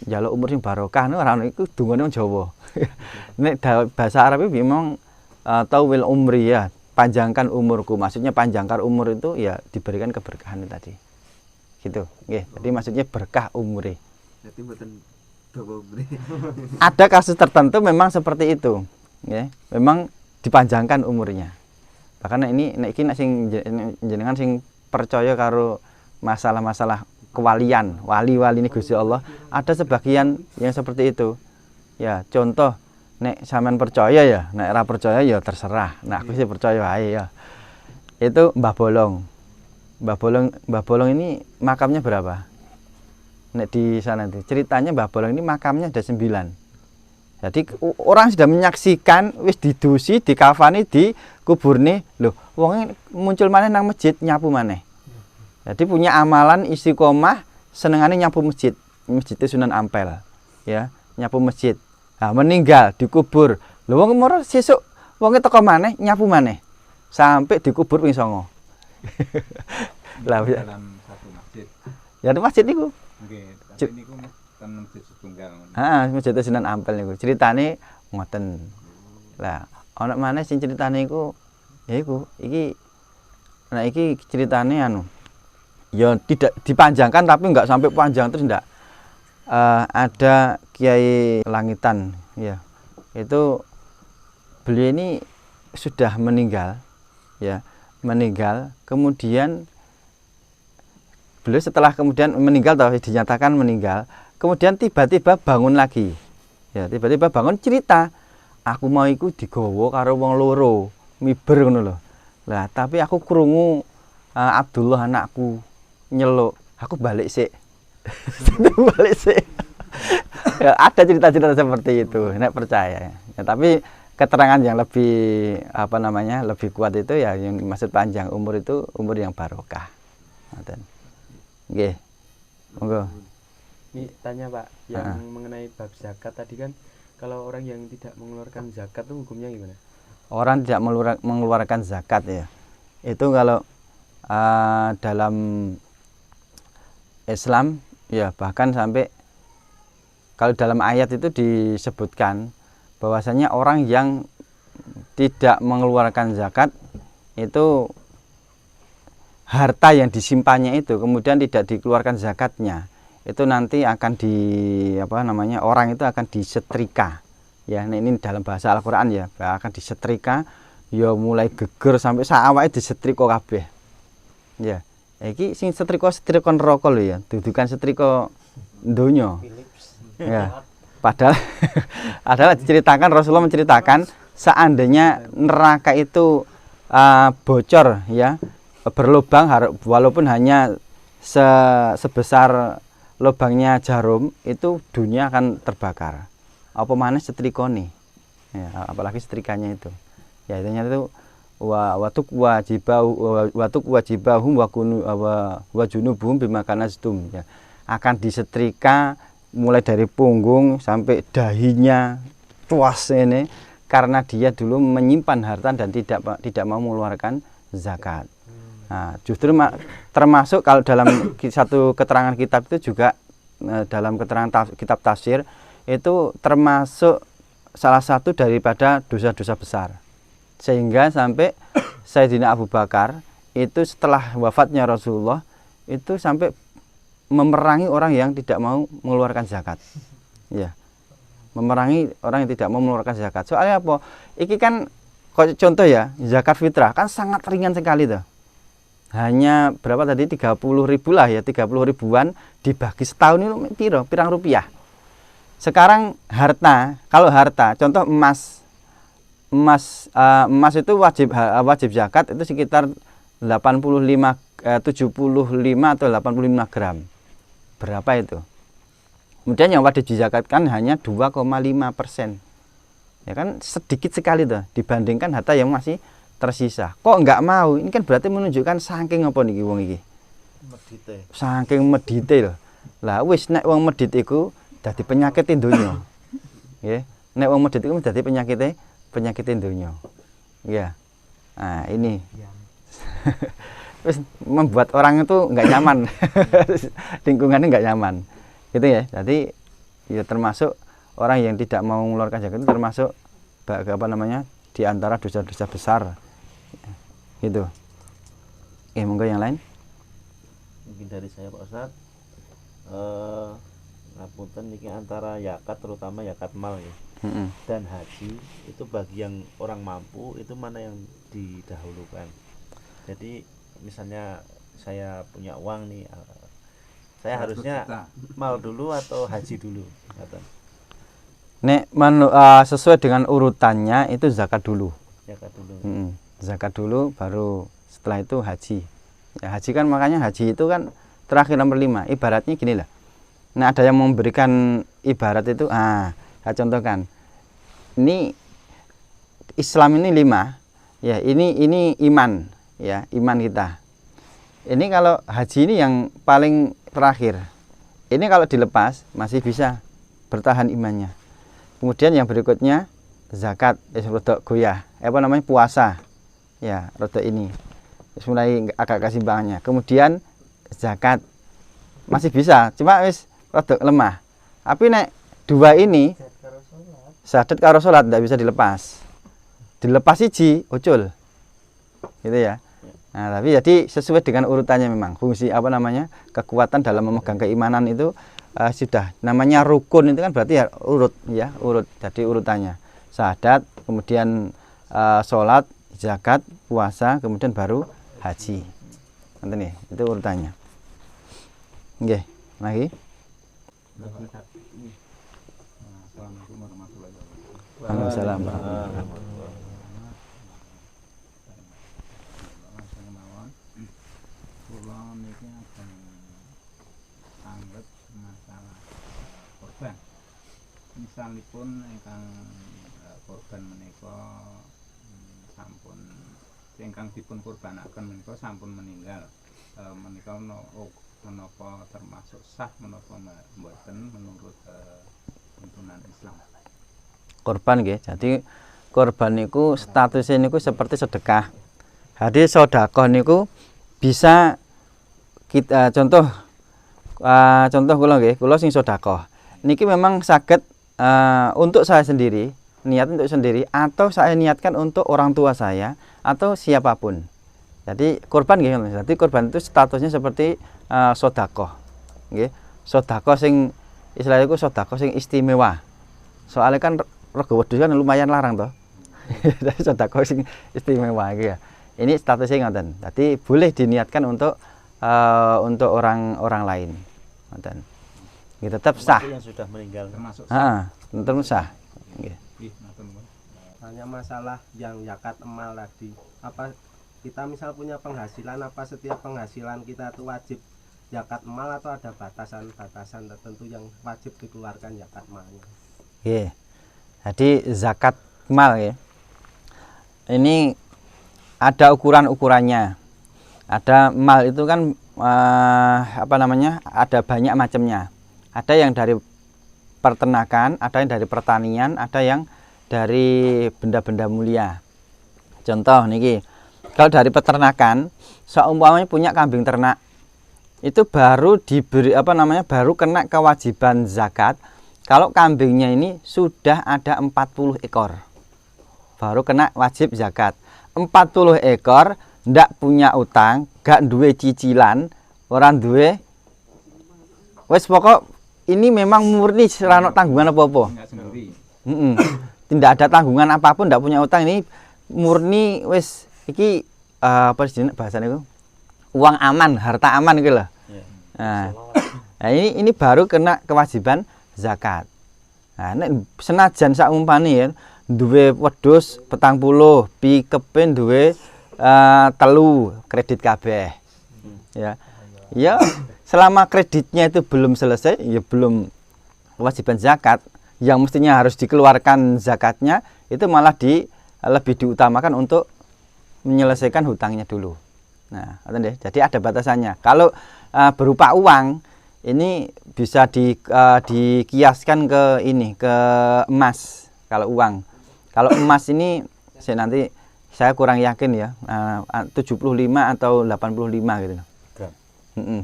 Njaluk umur sing barokah ora ono, iku dungane wong Jawa. Nek bahasa Arab itu memang tawil umri, ya, panjangkan umurku. Maksudnya panjangkan umur itu ya diberikan keberkahan tadi. Gitu, nggih. Jadi maksudnya berkah umure. Jadi mboten dawa umure. Ada kasus tertentu memang seperti itu, nggih. Memang dipanjangkan umurnya. Bahkan nek sing jenengan sing percaya karo masalah-masalah kewalian, wali-wali ini Gusti Allah, ada sebagian yang seperti itu. Ya, contoh nek sampean percaya ya, nek ora percaya ya terserah. Nah, aku sih percaya wae ya. Itu Mbah Bolong. Mbah Bolong ini makamnya berapa? Nek di sana itu ceritanya Mbah Bolong ini makamnya ada 9. Jadi orang sudah menyaksikan wis didusi, dikafani, dikuburne. Loh, wong muncul maneh nang masjid nyapu maneh. Jadi punya amalan istiqomah, senengane nyapu masjid. Masjid Sunan Ampel. Ya, nyapu masjid. Nah, meninggal dikubur. Lho wong moro sesuk wonge teko maneh nyapu maneh. Sampai dikubur ping 9. Lah dalam satu masjid. Ya di masjid niku. Nggih, tapi niku ten masjid setunggal. Masjid Sunan Ampel niku. Ceritane ngoten. Lah, ana maneh sing ceritane iku ya iku iki ceritane ya tidak dipanjangkan tapi enggak sampai panjang terus enggak. Ada Kiai Langitan ya. Itu beliau ini sudah meninggal, ya, meninggal. Kemudian beliau setelah kemudian meninggal atau dinyatakan meninggal, kemudian tiba-tiba bangun lagi, ya, tiba-tiba bangun cerita, aku mau iku digawa karo wong loro, miber ngono lho. Lah tapi aku krungu Abdullah anakku nyeluk, aku balik sik. Balik sik. Ya, ada cerita-cerita seperti itu, nek percaya. Ya, tapi keterangan yang lebih apa namanya lebih kuat itu ya yang maksud panjang umur itu umur yang barokah. Ngoten. Nggih. Monggo. Ini tanya Pak, yang mengenai bab zakat tadi kan, kalau orang yang tidak mengeluarkan zakat itu hukumnya gimana? Orang tidak mengeluarkan zakat ya, itu kalau dalam Islam ya bahkan sampai kalau dalam ayat itu disebutkan bahwasanya orang yang tidak mengeluarkan zakat itu harta yang disimpannya itu kemudian tidak dikeluarkan zakatnya, itu nanti akan orang itu akan disetrika. Ya, ini dalam bahasa Al-Qur'an ya, akan disetrika ya mulai geger sampai sak awake disetrika kabeh. Ya. Iki sing setrika neraka lho ya, dudukan setrika donya. Ya. Padahal adalah diceritakan Rasulullah menceritakan seandainya neraka itu bocor ya, berlubang walaupun hanya sebesar lubangnya jarum, itu dunia akan terbakar. Apa mana setrikane? Ya, apalagi setrikanya itu. Ya intinya itu watuk wajibahum wa junubuhum bima kanastum ya. Akan disetrika mulai dari punggung sampai dahinya tuas ini karena dia dulu menyimpan harta dan tidak mau mengeluarkan zakat. Nah, justru termasuk kalau dalam satu keterangan kitab itu juga dalam keterangan kitab tafsir itu termasuk salah satu daripada dosa-dosa besar, sehingga sampai Sayyidina Abu Bakar itu setelah wafatnya Rasulullah itu sampai memerangi orang yang tidak mau mengeluarkan zakat, ya, memerangi orang yang tidak mau mengeluarkan zakat. Soalnya apa? Iki kan contoh ya, zakat fitrah kan sangat ringan sekali tuh. Hanya berapa tadi 30.000 lah ya, 30 ribuan dibagi setahun itu pirang rupiah. Sekarang harta, kalau harta contoh emas itu wajib zakat itu sekitar 75 atau 85 gram. Berapa itu? Kemudian yang wajib dizakatkan hanya 2,5%. Ya kan sedikit sekali tuh dibandingkan harta yang masih tersisa. Kok enggak mau? Ini kan berarti menunjukkan saking apa niki wong iki? Medite. Saking medite lho. Lah wis nek wong medit iku dadi penyakit donya. Nggih. Nek wong medit iku dadi penyakit donya. Ya. Nah, ini. Terus membuat orang itu enggak nyaman. Lingkungannya enggak nyaman. Gitu ya. Jadi ya termasuk orang yang tidak mau mengeluarkan zakat itu termasuk di antara dosa-dosa besar. Gitu. Oke, monggo yang lain. Mungkin dari saya Pak Ustadz, ngapunten niki antara zakat terutama zakat mal ya, dan haji itu bagi yang orang mampu itu mana yang didahulukan. Jadi misalnya saya punya uang nih, saya harusnya mal dulu atau haji dulu? Nek sesuai dengan urutannya itu zakat dulu. Zakat dulu. Zakat dulu baru setelah itu haji. Ya, haji kan makanya haji itu kan terakhir nomor 5. Ibaratnya gini lah. Nah, ada yang memberikan ibarat itu, saya contohkan. Ini Islam ini 5. Ya, ini iman, ya, iman kita. Ini kalau haji ini yang paling terakhir. Ini kalau dilepas masih bisa bertahan imannya. Kemudian yang berikutnya zakat, rodok goyah. Puasa. Ya, rodok ini. Mulai agak kesimbangannya. Kemudian zakat masih bisa, cuma wis rodok lemah. Tapi nek dua ini syahadat karo salat tidak bisa dilepas. Dilepas siji ucul. Gitu ya. Nah, tapi jadi sesuai dengan urutannya memang. Fungsi kekuatan dalam memegang keimanan itu sudah namanya rukun itu kan berarti ya urut. Jadi urutannya syahadat, kemudian sholat, zakat, puasa, kemudian baru haji. Nanti nih, itu urutannya. Oke, lagi. Assalamualaikum warahmatullahi wabarakatuh. Waalaikumsalam. Kula niki ajeng anggap masalah korban. Misalipun ingkang korban menika sampun ingkang dipun kurbanaken menika sampun meninggal. Menika menapa termasuk sah menapa mboten menurut tuntunan Islam. Korban nggih. Jadi korban niku statusnya niku seperti sedekah. Jadi sedekah niku bisa kita contoh kula nggih, kula sing sedekah. Niki memang saged untuk saya sendiri, niat untuk sendiri atau saya niatkan untuk orang tua saya atau siapapun. Jadi korban nggih. Jadi korban itu statusnya seperti sedekah. Nggih. Sedekah sing istilahnya iku sedekah sing istimewa. Soalnya kan rego wedhus kan lumayan larang toh. Jadi sedekah sing istimewa iki ya. Ini statusnya ngoten. Jadi boleh diniatkan untuk orang lain. Ngoten. Nggih tetap sah. Yang sudah meninggal Termasuk Heeh, tetap sah. Nggih. matur nuwun. Hanya masalah yang zakat emal tadi. Apa kita misal punya penghasilan, apa setiap penghasilan kita itu wajib zakat emal atau ada batasan-batasan tertentu yang wajib dikeluarkan zakat emalnya? Nggih. Jadi zakat mal ya. Ini ada ukuran-ukurannya. Ada mal itu kan ada banyak macamnya. Ada yang dari peternakan, ada yang dari pertanian, ada yang dari benda-benda mulia. Contoh niki, kalau dari peternakan, seumpamanya punya kambing ternak, itu baru diberi baru kena kewajiban zakat kalau kambingnya ini sudah ada 40 ekor. Baru kena wajib zakat. 40 ekor, ndak punya utang, gak duwe cicilan, orang duwe wes pokok ini memang murni serano tanggungan apa-apa. Enggak sendiri. Tidak ada tanggungan apapun, ndak punya utang, ini murni wes iki apa jenenge bahasane iku? Uang aman, harta aman gitu loh. Nah, ini baru kena kewajiban zakat. Nah, nek senajan saumpane ya duwe wedhus 40, pikepen duwe telu kredit kabeh. Ya. Ya, selama kreditnya itu belum selesai, ya belum kewajiban zakat yang mestinya harus dikeluarkan zakatnya, itu malah lebih diutamakan untuk menyelesaikan hutangnya dulu. Nah, jadi ada batasannya. Kalau berupa uang ini bisa dikiaskan ke emas. Kalau uang, kalau emas ini saya kurang yakin ya, 75 atau 85 gitu.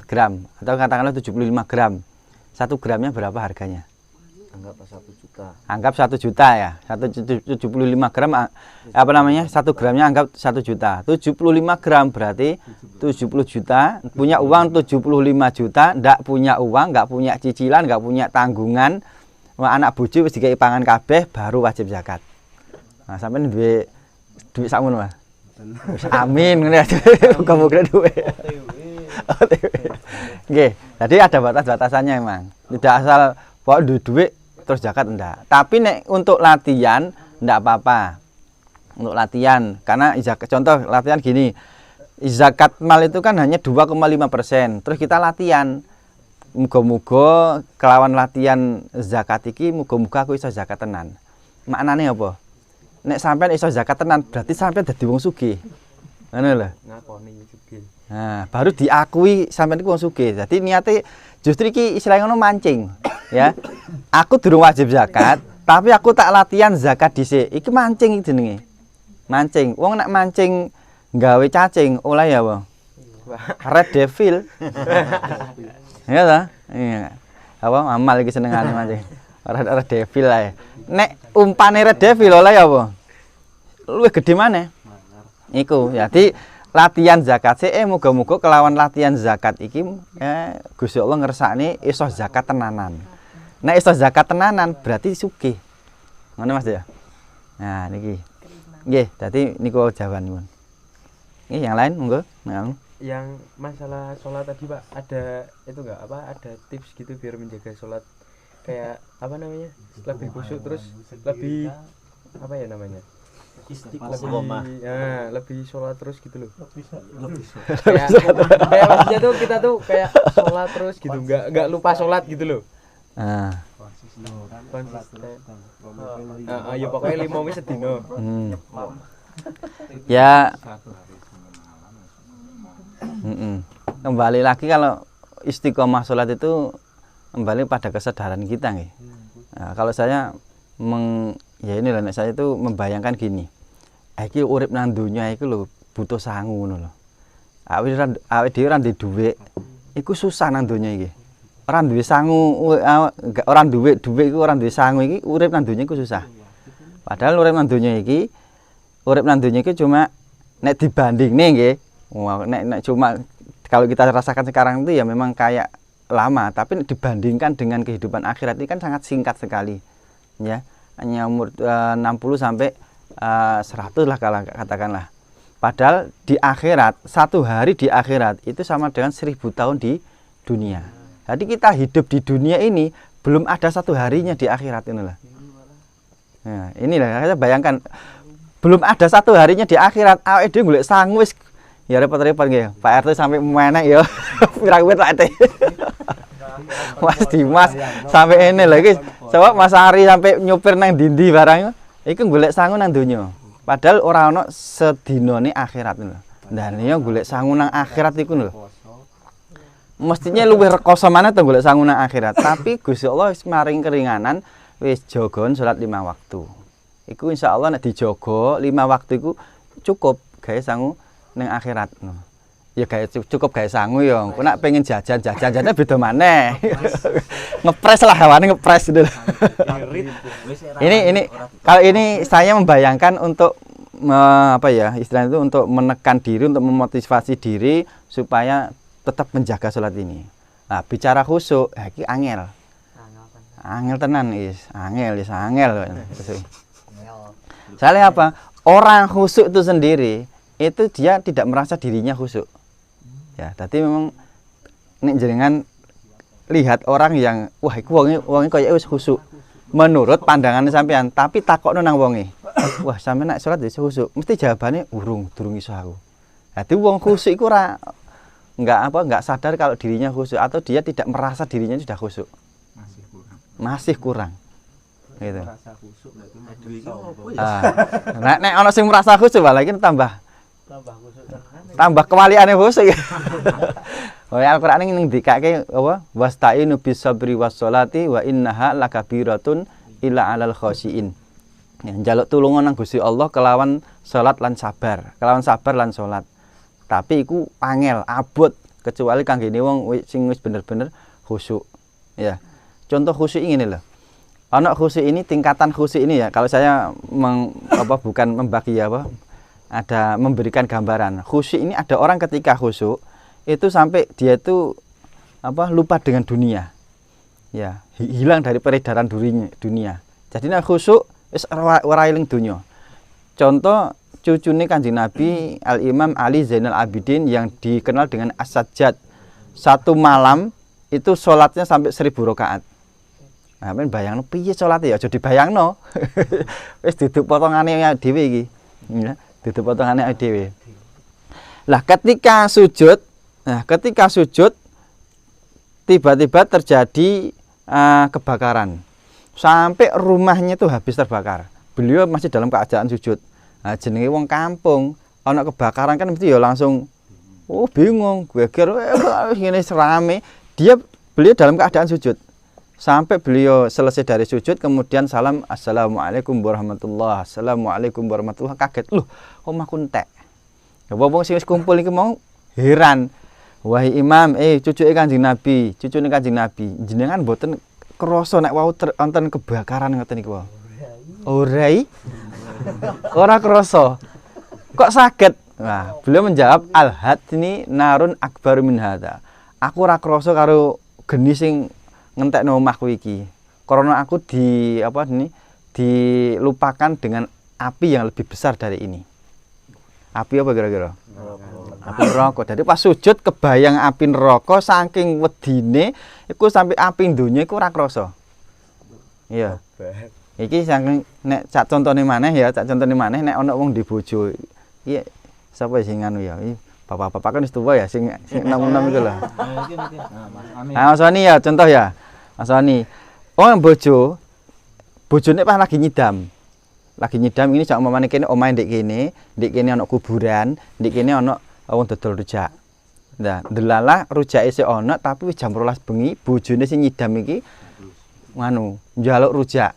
Gram atau katakanlah 75 gram. 1 gramnya berapa harganya? Anggap 1 juta. Anggap 1 juta ya. 75 gram 1 gramnya anggap 1 juta. 75 gram berarti 70 juta. Punya uang 75 juta, ndak punya uang, nggak punya cicilan, nggak punya tanggungan. Anak bojo wis dikei pangan kabeh baru wajib zakat. Nah, sampeyan duwe duit sakmono, Mas. Amin ngene aja. Muga-muga duwe. Oke, jadi ada batas-batasannya memang. Tidak asal pokok duit terus zakat enggak. Tapi nek untuk latihan enggak apa-apa. Untuk latihan, karena contoh latihan gini. Zakat mal itu kan hanya 2,5%. Terus kita latihan. Muga-muga kelawan latihan zakat iki muga-muga aku iso zakat tenan. Maknane apa? Nek sampean iso zakat tenan berarti sampean dadi wong sugih. Ngono lho. Ngakoni sugih. Nah, baru diakui sampean iku wong sugih. Jadi niate justru iki istilahnya ngono mancing, ya. Aku durung wajib zakat, tapi aku tak latihan zakat dhisik. Iki mancing iki jenenge. Mancing. Wong nek mancing gawe cacing oleh ya, Bang. Red devil. Ya ta? Iya. Apa amal iki senengane mancing. Red devil ae. Nek umpane red devil oleh ya, Bang. Luwih gede maneh. Iku. Jadi latihan zakat sih muga-muga kelawan latihan zakat iki Gusti Allah ngersakne iso zakat tenanan. Nek iso zakat tenanan berarti sugih. Ngono Mas ya. Nah, niki. Nggih, dadi niku jawabanipun. Nggih, yang lain monggo. Nah, Yang masalah sholat tadi Pak, ada itu enggak apa ada tips gitu biar menjaga sholat kayak apa namanya? Lebih khusyuk terus lebih apa ya namanya? Istiqomah. Lebih sholat terus gitu loh. Kayak maksudnya tuh kita tuh kayak sholat terus gitu, nggak lupa sholat gitu loh. Konsisten. Ya pokoknya 5 wis sedina. Ya, Satu hari sebelum malam kembali lagi kalau istiqomah sholat itu kembali pada kesadaran kita nggih. Nah, kalau saya ya ini lah saya itu membayangkan gini. Iki urip nang donya iku lho butuh sangu ngono lho. Awake dhewe ora ndek dhuwit, iku susah nang donya iki. Ora duwe sangu, ora duwe dhuwit iku ora duwe sangu iki urip nang donya iku susah. Padahal urip nang donya iki cuma nek dibandingne nggih. Nek cuma kalau kita rasakan sekarang itu ya memang kayak lama, tapi dibandingkan dengan kehidupan akhirat ini kan sangat singkat sekali. Ya, hanya umur 60 sampai 100 lah kalau katakanlah. Padahal di akhirat, satu hari di akhirat itu sama dengan 1000 tahun di dunia. Jadi kita hidup di dunia ini belum ada satu harinya di akhirat inilah. Nah, inilah saya bayangkan belum ada satu harinya di akhirat. Awake dhewe golek sangu wis ya repot-repot nggih. Pak RT sampai menek ya. Pirang-pirang Pak RT. Mas Dimas sampai ini lagi. Coba Mas Ari sampai nyupir nang dindi barang iku golek sangu nang donya. Padahal ora ana sedinane akhirat lho. Dan ya golek sangu nang akhirat iku lho. Mestinya luwih rekoso maneh to golek sangu nang akhirat, tapi Gusti Allah wis maring keringanan wis jagon salat 5 waktu. Iku insyaallah nek dijaga 5 waktu iku cukup gawe sangu ning akhirat. Ya gawe cukup gawe sangu ya. Engko nek pengen jajan-jajan beda maneh. Ngepres lah hawane ngepres gitu. Ini kalau ini saya membayangkan untuk apa ya istilahnya itu untuk menekan diri, untuk memotivasi diri supaya tetap menjaga sholat ini. Nah, bicara khusyuk, iki angel. Angel tenan angel. Soalnya apa? Orang khusyuk itu sendiri itu dia tidak merasa dirinya khusyuk. Ya, jadi memang nek jenengan lihat orang yang wah iku wonge kaya wis khusyuk. Menurut pandangan sampean, tapi takokno nang wonge. Wah, sampean nek salat wis khusyuk, mesti jawabane durung iso aku. Dadi wong khusyuk iku ora enggak sadar kalau dirinya khusyuk atau dia tidak merasa dirinya sudah khusyuk. Masih kurang. Gitu. Nek ana sing merasa khusyuk malah iki tambah kewaliane khusyuk. Oh, Al-Qur'an ini ndikake apa? Wasta'inu bis-sabri was-sholati wa innaha lakabiratun illa 'alal khashiin. Ya, njaluk tulungan nang Gusti Allah kelawan salat lan sabar, lan salat. Tapi iku angel, abot kecuali kanggene wong sing wis bener-bener khusyuk. Ya. Contoh khusyuk ini lho. Ana khusyuk ini tingkatan khusyuk ini ya. Kalau saya bukan membagi ada memberikan gambaran. Khusyuk ini ada orang ketika khusyuk itu sampai dia itu lupa dengan dunia. Ya, hilang dari peredaran dunia. Jadi nek khusyuk wis ora eling dunya. Contoh cucune Kanjeng Nabi Al-Imam Ali Zainal Abidin yang dikenal dengan As-Sajjad. Satu malam itu sholatnya sampai 1000 rakaat. Nah, men bayangno piye salate ya aja dibayangno. Wis duduk potongane dhewe iki. Ya, duduk potongane dhewe. Lah ketika sujud tiba-tiba terjadi kebakaran. Sampai rumahnya itu habis terbakar. Beliau masih dalam keadaan sujud. Nah, jenenge wong kampung, ana kebakaran kan mesti ya langsung bingung, geger ngene serame. Beliau dalam keadaan sujud. Sampai beliau selesai dari sujud kemudian salam assalamualaikum warahmatullahi assalamualaikum warahmatullahi kaget. Loh, omahku entek. Ya wong sing wis kumpul iki mau heran. Wahai imam, cucuke Kanjeng Nabi, cucune Kanjeng Nabi, jenengan mboten krasa nek wau wonten kebakaran ngoten niku. Ora krasa. Kok saged? Nah, beliau menjawab al-hadni narun akbar min hadza. Aku ora krasa karo geni sing ngentekno omahku iki. Karena aku dilupakan dengan api yang lebih besar dari ini. Api apa kira-kira? Api neraka. Jadi pas sujud kebayang api neraka saking wedine iku sampai api donya iku ora krasa. Iya. Iki saking nek sak contone maneh ya, sak contone maneh nek ana wong di bojo. Iki sapa sing anu ya? Bapak-bapak kan wis tuwa ya sing enom-enom iku lho. Mas Wani ya contoh ya. Mas Wani. Oh yang bojone pas lagi nyidam. Lagi nyidam ini sak umpamane kene omahe ndek kene ana kuburan, ndek kene ana wong dodol rujak. Nah, delalah rujake isih ana tapi wis jam 12 bengi, bojone sing nyidam iki nganu, njaluk rujak.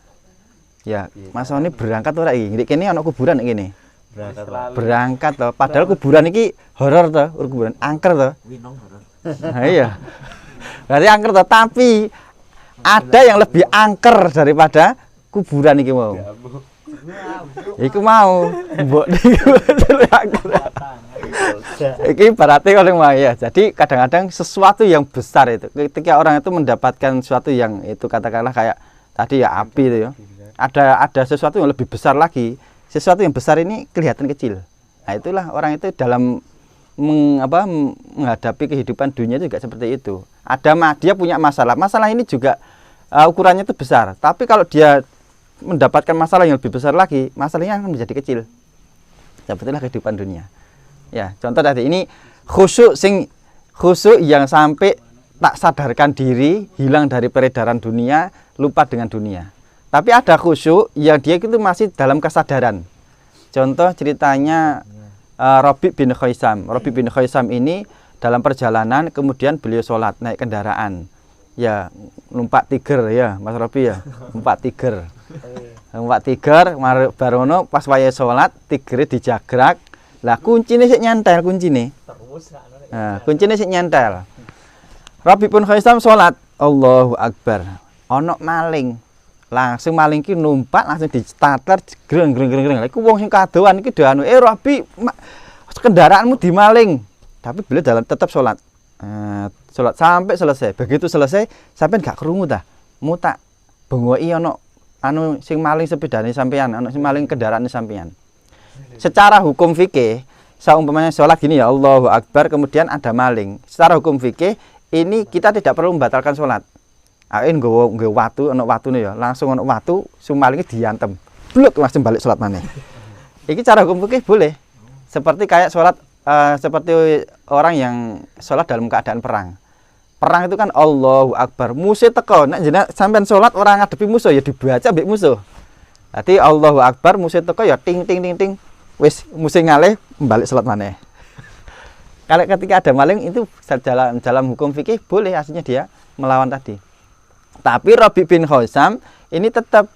Ya, Mas Wani berangkat ora iki? Ndek kene ana kuburan ndek kene. Berangkat toh. Padahal kuburan iki horor toh, kuburan angker toh. Winong horor. Nah, iya. Berarti angker toh, tapi ada yang lebih angker daripada kuburan iki mau. Iku mau mbok niku angker. Iki berarti oleh ya. Jadi kadang-kadang sesuatu yang besar itu ketika orang itu mendapatkan sesuatu yang itu katakanlah kayak tadi ya api itu ya. Ada sesuatu yang lebih besar lagi. Sesuatu yang besar ini kelihatan kecil. Nah, itulah orang itu dalam menghadapi kehidupan dunia juga seperti itu. Dia punya masalah. Masalah ini juga ukurannya itu besar. Tapi kalau dia mendapatkan masalah yang lebih besar lagi, masalahnya akan menjadi kecil. Sebetulnya kehidupan dunia. Ya, contoh tadi ini khusyuk yang sampai tak sadarkan diri, hilang dari peredaran dunia, lupa dengan dunia. Tapi ada khusyuk yang dia itu masih dalam kesadaran. Contoh ceritanya Rabi bin Khaisam. Rabi bin Khaisam ini dalam perjalanan kemudian beliau sholat naik kendaraan. Ya, numpak tiger ya, Mas Rabi ya, numpak tiger. Numpak tiger, barono pas waya sholat, tigernya dijagrak. Lah kuncinya sik nyantel kuncinya. Nah, kuncinya sik nyantel. Rabi bin Khaisam sholat, Allahu Akbar. Ono maling. Langsung maling ki numpak langsung distarter greng. Iku wong sing kadoan iki anu Rabi kendaraanmu dimaling. Tapi beliau tetap sholat. Sholat sampai selesai. Begitu selesai sampai gak krungu ta. Mu tak bengoki ono anu sing maling sepedane sampean, ono sing maling kendaraane sampean. Secara hukum fikih, saumpamanya sholat gini ya Allahu Akbar kemudian ada maling. Secara hukum fikih ini kita tidak perlu membatalkan sholat. Ain nggawa watu ana watune ya, langsung ana watu sumalinge diantem. Bluk langsung balik salat maneh. Iki cara hukum fikih boleh. Seperti kayak salat seperti orang yang salat dalam keadaan perang. Perang itu kan Allahu Akbar, musuh teko. Nek jenengan sampean salat orang ngadepi musuh ya dibaca mbek musuh. Dadi Allahu Akbar musuh teko ya ting ting ting ting. Wis musuh ngalih balik salat maneh. Kalau ketika ada maling itu dalam hukum fikih boleh aslinya dia melawan tadi. Tapi Rabi bin Khaisam ini tetap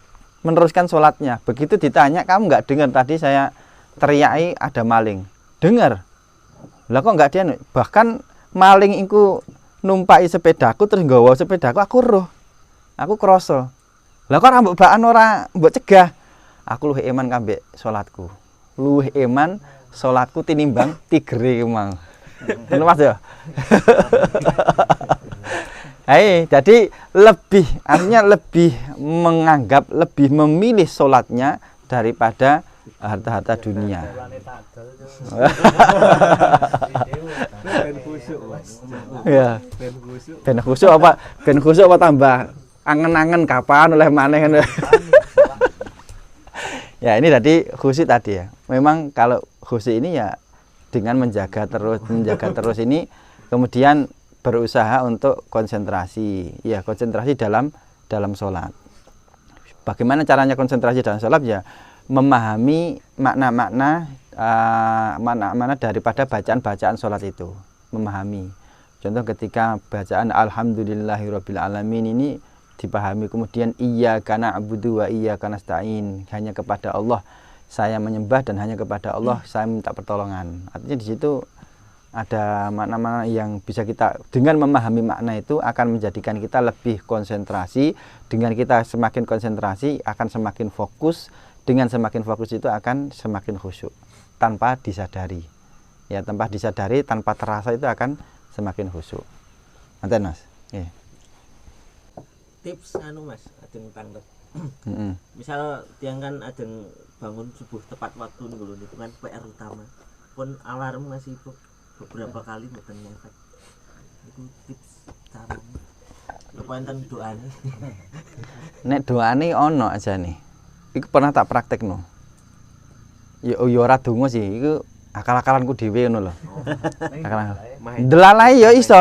meneruskan sholatnya. Begitu ditanya, kamu nggak dengar tadi saya teriaki ada maling? Dengar. Lah kok nggak dia? Bahkan maling itu numpai sepedaku terus nggawa sepedaku aku roh. Aku kroso. Lah kok mbok baan ora mbok cegah? Aku luwih iman kambek sholatku. Luwih iman sholatku tinimbang tigere mang. Ngono Mas ya. Jadi artinya lebih menganggap, lebih memilih sholatnya daripada harta-harta dunia. Ya. Ben khusyuk apa tambah angen-angen kapan oleh maneh. Ya ini tadi khusyuk tadi ya. Memang kalau khusyuk ini ya dengan menjaga terus ini kemudian berusaha untuk konsentrasi, ya konsentrasi dalam sholat. Bagaimana caranya konsentrasi dalam sholat? Ya memahami makna-makna daripada bacaan-bacaan sholat itu, memahami. Contoh ketika bacaan Alhamdulillahirabbil alamin ini dipahami, kemudian iyyaka na'budu wa iyyaka nasta'in, hanya kepada Allah saya menyembah dan hanya kepada Allah saya minta pertolongan. Artinya di situ ada makna-makna yang bisa kita dengan memahami makna itu akan menjadikan kita lebih konsentrasi. Dengan kita semakin konsentrasi akan semakin fokus. Dengan semakin fokus itu akan semakin khusyuk tanpa disadari. Ya tanpa disadari, tanpa terasa itu akan semakin khusyuk. Nanti Mas. Tips Mas, ajeng tanglet. Misal tiang kan ajeng bangun subuh tepat waktu nih lho niku kan PR utama. Pun alarm ngasih beberapa kali mboten ngefek. Iku tips caranya. Apa enten doane? Nek doane ono aja nih. Iku pernah tak praktekno. Ya ora donga sih, iku akal-akalanku dhewe ngono lho. Akal. Delalai ya iso.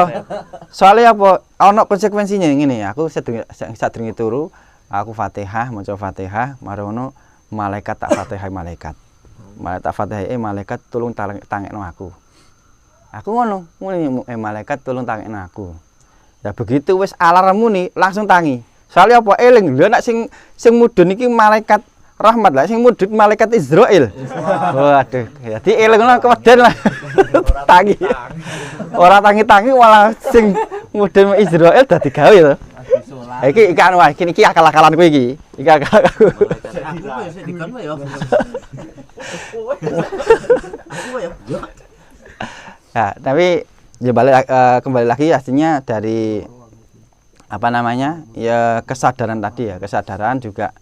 Soalnya apa? Ono konsekuensinya ngene, aku sadurunge turu, aku Fatihah, maca Fatihah, marono malaikat tak Fatihah malaikat. Malaikat tak Fatihah malaikat tulung tangekno aku. Aku ngono, muni malaikat tulung tangekno aku. Ya begitu wis alarm muni langsung tangi. Soalnya apa eling lho nek sing mudhun iki malaikat rahmat lah, sing mudhun malaikat Israil. Waduh, jadi eling ngono keweden lah. Tangi. Ora tangi-tangi malah sing mudhun Israil dadi gawe to. Iki anu wae, iki akal-akalanku iki. Iki akal-akalku. Aku ya sik dikon wae ya. Aku ya. Ya, tapi ya kembali lagi aslinya dari apa namanya? Ya kesadaran tadi ya, kesadaran juga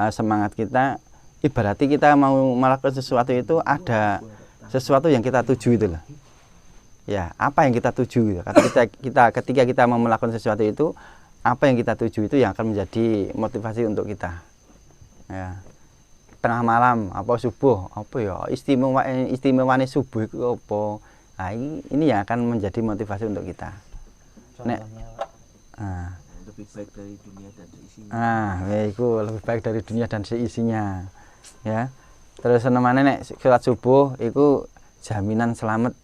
semangat kita ibaratnya kita mau melakukan sesuatu itu ada sesuatu yang kita tuju itu loh. Ya, apa yang kita tuju gitu. Ketika kita mau melakukan sesuatu itu apa yang kita tuju itu yang akan menjadi motivasi untuk kita. Ya. Tengah malam apa subuh apa ya istimewanya subuh itu apa. Nah, ini yang akan menjadi motivasi untuk kita. Lebih baik dari dunia dan seisinya. Itu lebih baik dari dunia dan seisinya. Ya. Terus namanya nek sholat subuh itu jaminan selamat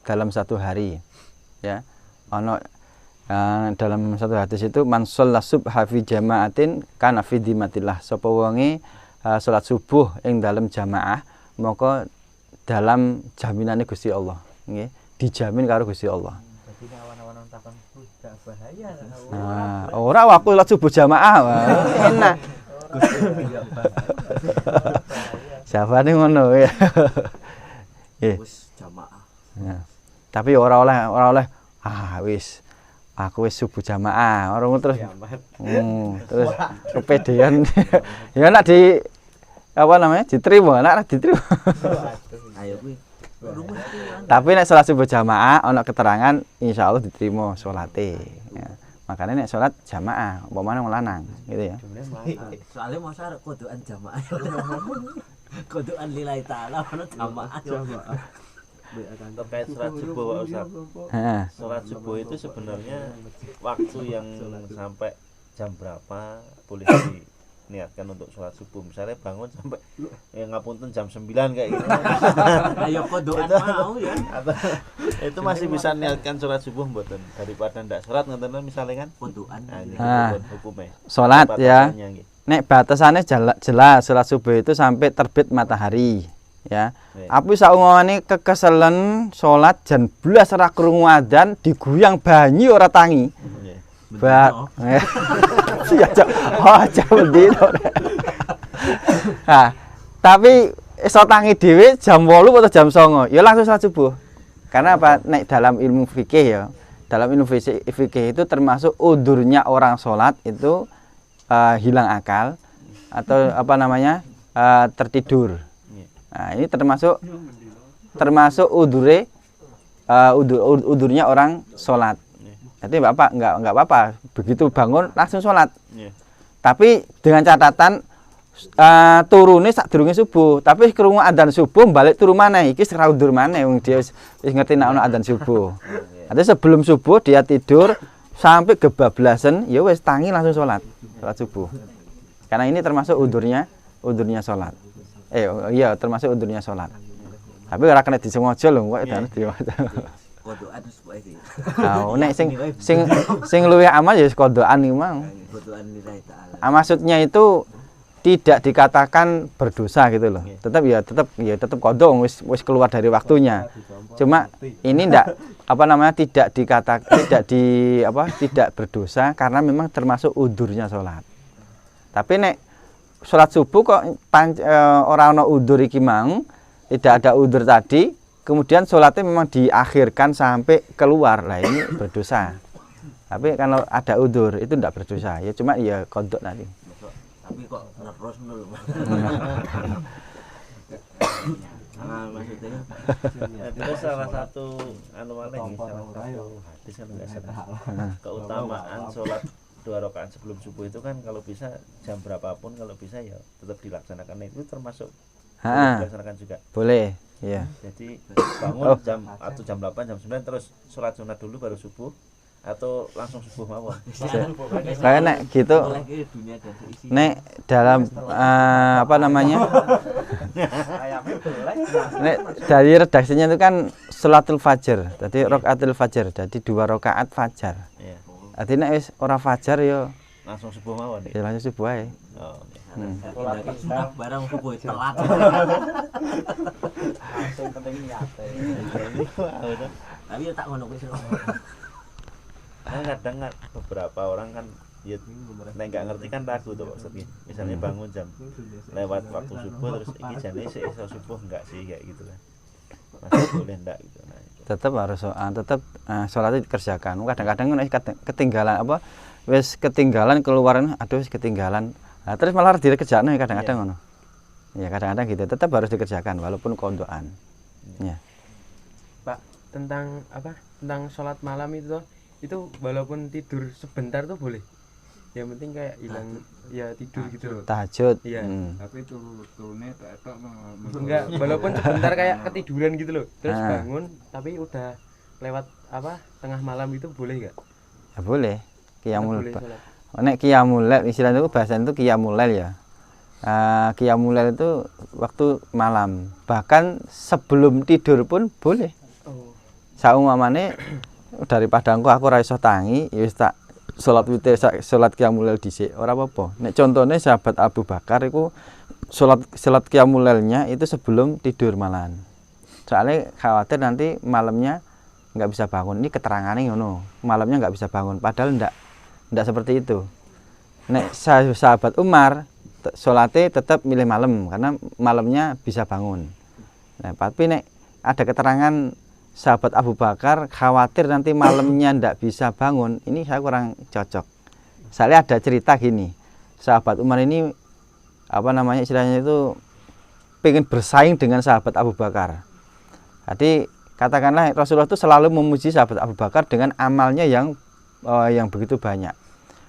dalam satu hari. Ya. Dalam satu hadis itu man shalla subha fi jama'atin kana fi dimatillah. Sapa wonge salat subuh ing dalam jamaah maka dalam jaminane Gusti Allah, nggih. Dijamin karo Gusti Allah. Jadi awan-awan takon gak bahaya. Ora aku salat subuh jamaah. Enak. Jawabane ngono ya. Wis jamaah. Ya. Tapi ora oleh wis aku wis subuh jamaah orang terus terus kepedean ya nak di apa namanya diterima nak diterima Ayo kuwi tapi nek salat subuh jamaah ana keterangan insyaallah diterima salate ya. Makanya nek salat jamaah umpamane wong lanang gitu ya soalnya masa kodokan jamaah kodokan lillahi taala ono jamaah terkait sholat subuh Pak Ustaz. Sholat subuh itu sebenarnya waktu yang sampai jam berapa boleh diniatkan untuk sholat subuh. Misalnya bangun sampai ngapunten jam 9 kayak gitu. Ayo kodokan mau ya. Itu masih bisa niatkan sholat subuh mboten daripada ndak sholat ngoten misalnya kan kodokan. Nah, ini hukumnya. Sholat ya. Nek batasannya jelas sholat subuh itu sampai terbit matahari. Ya, aku saumane kekeselen salat jan blas ora krungu adzan diguyang banyu ora tangi. Ba. Ya aja bendino. Tapi iso tangi dhewe jam 8 atau jam 9, ya langsung salat subuh. Karena apa? Nek dalam ilmu fikih ya, dalam ilmu fikih itu termasuk udurnya orang salat itu hilang akal atau apa namanya? Tertidur. Nah, ini termasuk udurnya orang sholat. Jadi bapak nggak apa-apa begitu bangun langsung sholat. Tapi dengan catatan turune sadurunge subuh. Tapi krungu adzan subuh balik turu maneh iki ora udur maneh wong dia wis ngerti nek ana adzan subuh. Nanti sebelum subuh dia tidur sampai kebablasan ya wis tangi langsung sholat subuh. Karena ini termasuk udurnya sholat. Iya termasuk udurnya sholat. Tapi ora kena disengaja lho kok edan diwaca. Kodokan supaya iki. Nek sing luwih amal ya kodokan iki mau. Kodokan lillahi taala. Maksudnya itu tidak dikatakan berdosa gitu loh. Tetap kodok wis keluar dari waktunya. Cuma ini tidak berdosa karena memang termasuk udurnya sholat. Tapi nek sholat subuh kok orang ana udur iki mang, tidak ada udur tadi, kemudian sholatnya memang diakhirkan sampai keluar, lah ini berdosa. Tapi kalau ada udur itu tidak berdosa, ya cuma ya kodok tadi. Tapi kok terus dulu. Maksudnya itu salah satu anu malah nih, salah satu hadis kan enggak salah. Keutamaan sholat 2 rakaat sebelum subuh itu kan kalau bisa jam berapapun kalau bisa ya tetap dilaksanakan. Itu termasuk dilaksanakan juga. Boleh, iya. Jadi bangun jam 8 jam 9 terus sholat sunat dulu baru subuh atau langsung subuh mawon. Kayak nek gitu. Nek dalam apa namanya? Nek dari redaksinya itu kan sholatul fajar. Jadi rakaatul fajar. Jadi 2 rakaat fajar. Iya. Artinya wis ora fajar ya Langsung subuh mawon. ya langsung subuh ae. Oh. Sholat sunat barang subuh telat. Langsung penting niate. Tapi ya tak ngono wis. Nah, kadang kan beberapa orang kan ya nek nggak ngerti kan ragu tuh maksudnya. Misalnya bangun jam lewat waktu subuh terus iki jane iso subuh enggak sih kayak gitu kan. Masih boleh enggak gitu. Nah, itu. Tetap harus sholat itu dikerjakan. Kadang-kadang ketinggalan apa wis ketinggalan keluaran aduh wis ketinggalan. Nah, terus malah dikerjakan kadang-kadang ngono. Ya kadang-kadang gitu. Tetap harus dikerjakan walaupun kondoan. Ya. Pak, tentang apa? Tentang sholat malam itu walaupun tidur sebentar tuh boleh. Yang penting kayak hilang ya tidur gitu loh. Tahajud. Iya. Tapi turunnya tak Enggak, walaupun sebentar kayak ketiduran gitu loh. Terus bangun tapi udah lewat apa? Tengah malam itu boleh enggak? Ya boleh. Qiyamul Boleh sholat. nek qiyamul lail istilahnya itu bahasa itu qiyamul lail ya. Qiyamul lail itu waktu malam. Bahkan sebelum tidur pun boleh. Oh. Saumpamane daripada aku ora iso tangi ya wis tak salat witir salat qiyamul lail dhisik ora apa-apa. Nek contone sahabat Abu Bakar iku salat qiyamul lailnya itu sebelum tidur malahan. Soalnya khawatir nanti malamnya nggak bisa bangun. Ini keterangannya ngono. Malamnya nggak bisa bangun padahal ndak seperti itu. Nek sahabat Umar salatnya tetap milih malam karena malamnya bisa bangun. Nah, tapi nek ada keterangan sahabat Abu Bakar khawatir nanti malamnya ndak bisa bangun, ini saya kurang cocok. Soalnya ada cerita gini, sahabat Umar ini apa namanya istilahnya itu pengen bersaing dengan sahabat Abu Bakar. Jadi katakanlah Rasulullah itu selalu memuji sahabat Abu Bakar dengan amalnya yang begitu banyak.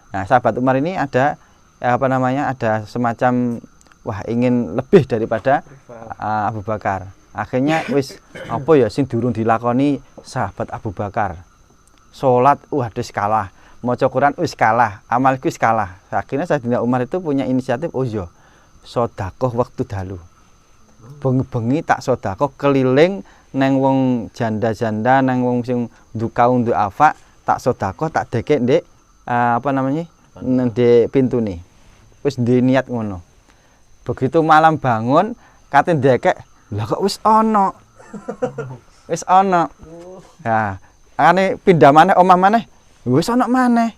Nah, sahabat Umar ini ada apa namanya ada semacam wah ingin lebih daripada Abu Bakar. Akhirnya wis apa ya sing durung dilakoni sahabat Abu Bakar. Salat wis kalah, maca Quran wis kalah, amalku wis kalah. Akhirnya Sayyidina Umar itu punya inisiatif oh iya sedekah waktu dalu. Bengi-bengi tak sedekah keliling nang wong janda-janda nang wong sing ndukau nduafa tak sedekah tak dekek ndek apa namanya ndek pintune. Wis ndek niat ngono. Begitu malam bangun kate ndekek lah kok wis ana. Wis ana. Ya, ane pindah maneh omah maneh. Wis ana maneh.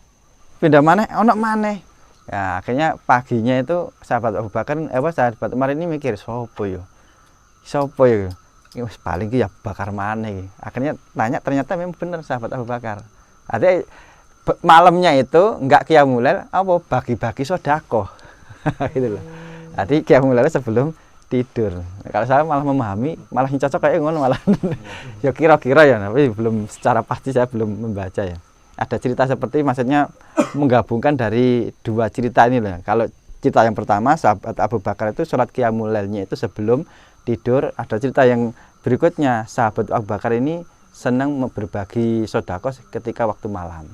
Pindah maneh ana maneh. Ya, akhirnya paginya itu sahabat Abu Bakar sahabat Umar ini mikir sopo yo. Sopo yo. Ini wis paling ki ya Bakar maneh iki. Akhirnya tanya ternyata memang benar sahabat Abu Bakar. Artinya malamnya itu enggak qiyamul lail apa bagi-bagi sedekah. Gitu loh. Jadi qiyamul lail sebelum tidur. Kalau saya malah memahami, malah yang cocok kayak ngono malah. Ya kira-kira ya, tapi belum secara pasti saya belum membaca ya. Ada cerita seperti maksudnya menggabungkan dari 2 cerita ini loh. Kalau cerita yang pertama sahabat Abu Bakar itu sholat qiyamul lailnya itu sebelum tidur. Ada cerita yang berikutnya sahabat Abu Bakar ini senang berbagi sedekah ketika waktu malam.